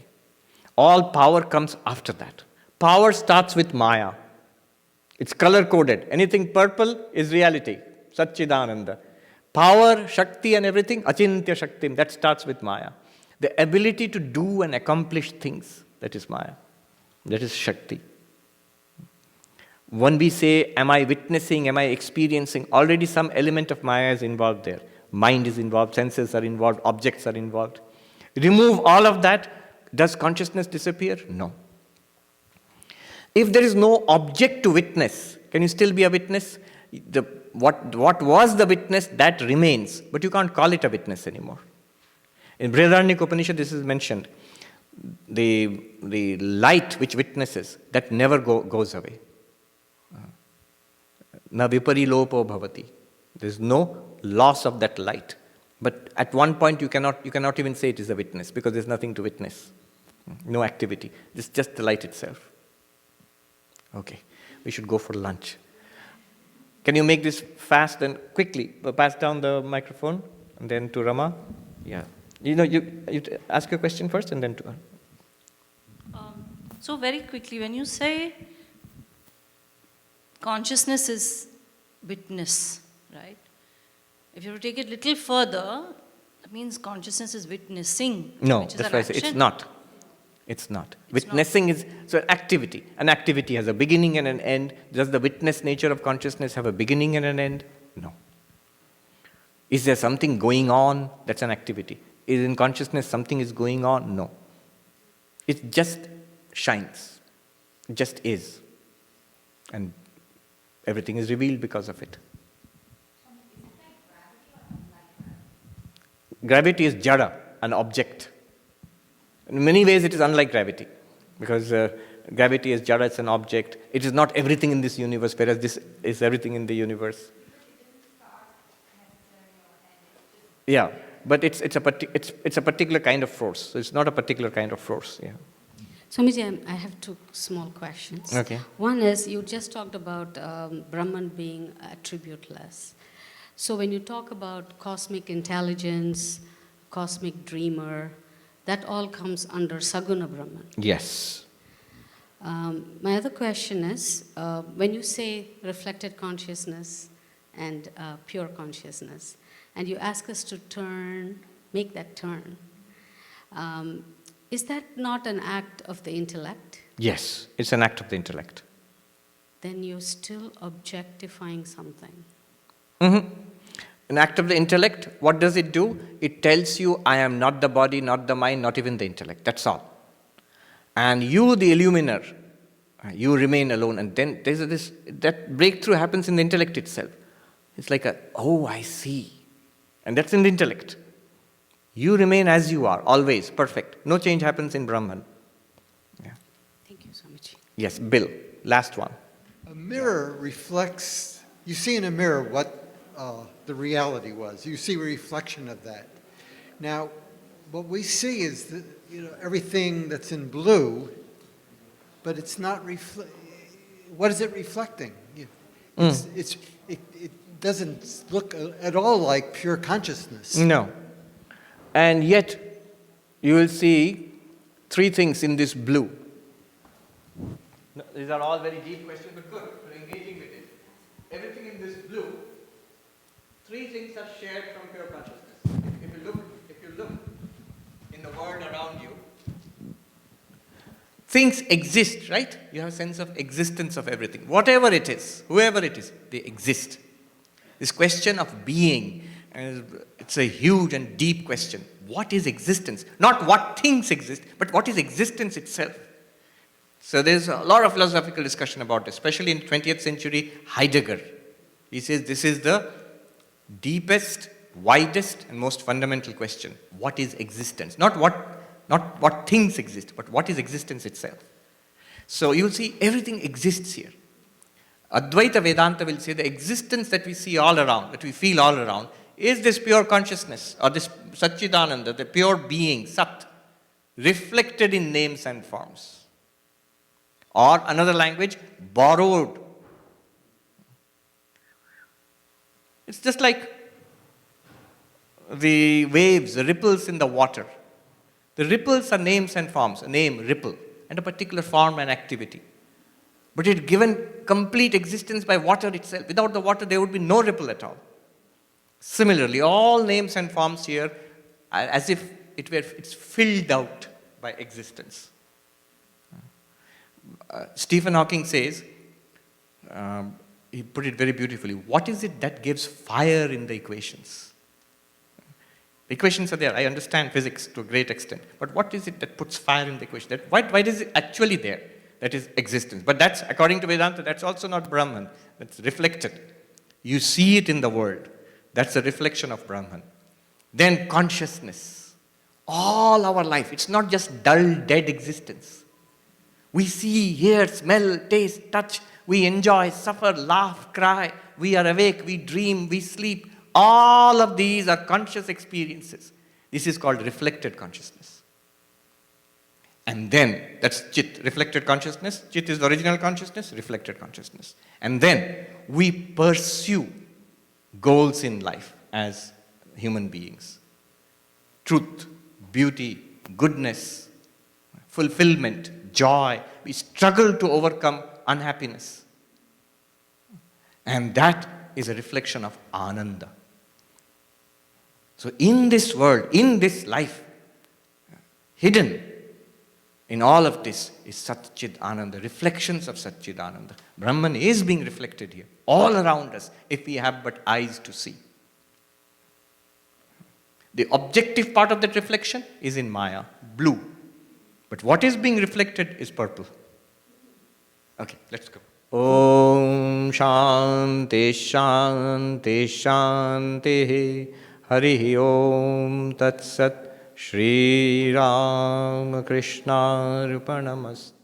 All power comes after that. Power starts with Maya. It's color-coded. Anything purple is reality, Satchidananda. Power, Shakti and everything, Achintya Shaktim, that starts with Maya. The ability to do and accomplish things, that is Maya. That is Shakti. When we say, am I witnessing, am I experiencing, already some element of Maya is involved there. Mind is involved, senses are involved, objects are involved. Remove all of that, does consciousness disappear? No. If there is no object to witness, can you still be a witness? What was the witness, that remains, but you can't call it a witness anymore. In Brihadaranyaka Upanishad, this is mentioned. The light which witnesses, that never goes away. Na viparilopo bhavati. There is no loss of that light. But at one point you cannot even say it is a witness, because there is nothing to witness. No activity. It's just the light itself. Okay, we should go for lunch. Can you make this fast and quickly? Pass down the microphone and then to Rama. Yeah. You ask your question first and then to her. So very quickly, when you say consciousness is witness, right? If you take it a little further, that means consciousness is witnessing. No, which is that's an why I say it's action. not. It's not. It's Witnessing is an activity. An activity has a beginning and an end. Does the witness nature of consciousness have a beginning and an end? No. Is there something going on? That's an activity. Is in consciousness something is going on? No. It just shines. It just is. And everything is revealed because of it. Gravity is jada, an object. In many ways it is unlike gravity, because gravity is jada, it's an object. It is not everything in this universe, whereas this is everything in the universe. Yeah, but it's a particular kind of force. So it's not a particular kind of force. Yeah. Swamiji, I have two small questions. Okay. One is, you just talked about Brahman being attributeless. So when you talk about cosmic intelligence, cosmic dreamer, that all comes under Saguna Brahman. Yes. My other question is, when you say reflected consciousness and pure consciousness, and you ask us to make that turn, is that not an act of the intellect? Yes, it's an act of the intellect. Then you're still objectifying something. Mm-hmm. An act of the intellect, what does it do? It tells you, I am not the body, not the mind, not even the intellect. That's all. And you, the illuminer, you remain alone. And then that breakthrough happens in the intellect itself. It's like I see. And that's in the intellect. You remain as you are, always, perfect. No change happens in Brahman. Yeah. Thank you, Swamiji. Yes, Bill, last one. A mirror reflects, you see in a mirror what the reality was. You see a reflection of that. Now, what we see is everything that's in blue, but it's not what is it reflecting? It doesn't look at all like pure consciousness. No. And yet, you will see three things in this blue. No, these are all very deep questions, but good. We're engaging with it. Everything in this blue, three things are shared from pure consciousness. If you look in the world around you, things exist, right? You have a sense of existence of everything. Whatever it is, whoever it is, they exist. This question of being, it's a huge and deep question. What is existence? Not what things exist, but what is existence itself? So there's a lot of philosophical discussion about this, especially in 20th century, Heidegger. He says this is the deepest, widest, and most fundamental question. What is existence? Not what things exist, but what is existence itself? So you'll see everything exists here. Advaita Vedanta will say the existence that we see all around, that we feel all around, is this pure consciousness, or this Satchidananda, the pure being, Sat, reflected in names and forms. Or another language, borrowed. It's just like the waves, the ripples in the water. The ripples are names and forms, a name, ripple, and a particular form and activity. But it's given complete existence by water itself. Without the water, there would be no ripple at all. Similarly, all names and forms here are as if it's filled out by existence. Stephen Hawking says, he put it very beautifully, what is it that gives fire in the equations? The equations are there. I understand physics to a great extent. But what is it that puts fire in the equation? Why is it actually there? That is existence. But that's, according to Vedanta, that's also not Brahman. That's reflected. You see it in the world. That's a reflection of Brahman. Then consciousness. All our life. It's not just dull, dead existence. We see, hear, smell, taste, touch. We enjoy, suffer, laugh, cry. We are awake, we dream, we sleep. All of these are conscious experiences. This is called reflected consciousness. And then, that's Chit, reflected consciousness. Chit is the original consciousness, reflected consciousness. And then, we pursue goals in life as human beings. Truth, beauty, goodness, fulfillment, joy. We struggle to overcome unhappiness. And that is a reflection of Ananda. So in this world, in this life, hidden in all of this is Satchid Ananda, reflections of Satchid Ananda. Brahman is being reflected here, all around us, if we have but eyes to see. The objective part of that reflection is in Maya, blue. But what is being reflected is purple. Okay, let's go. Om Shanti Shanti Shanti Hari Om Tat Sat Shri Ram Krishna Arpanamastu.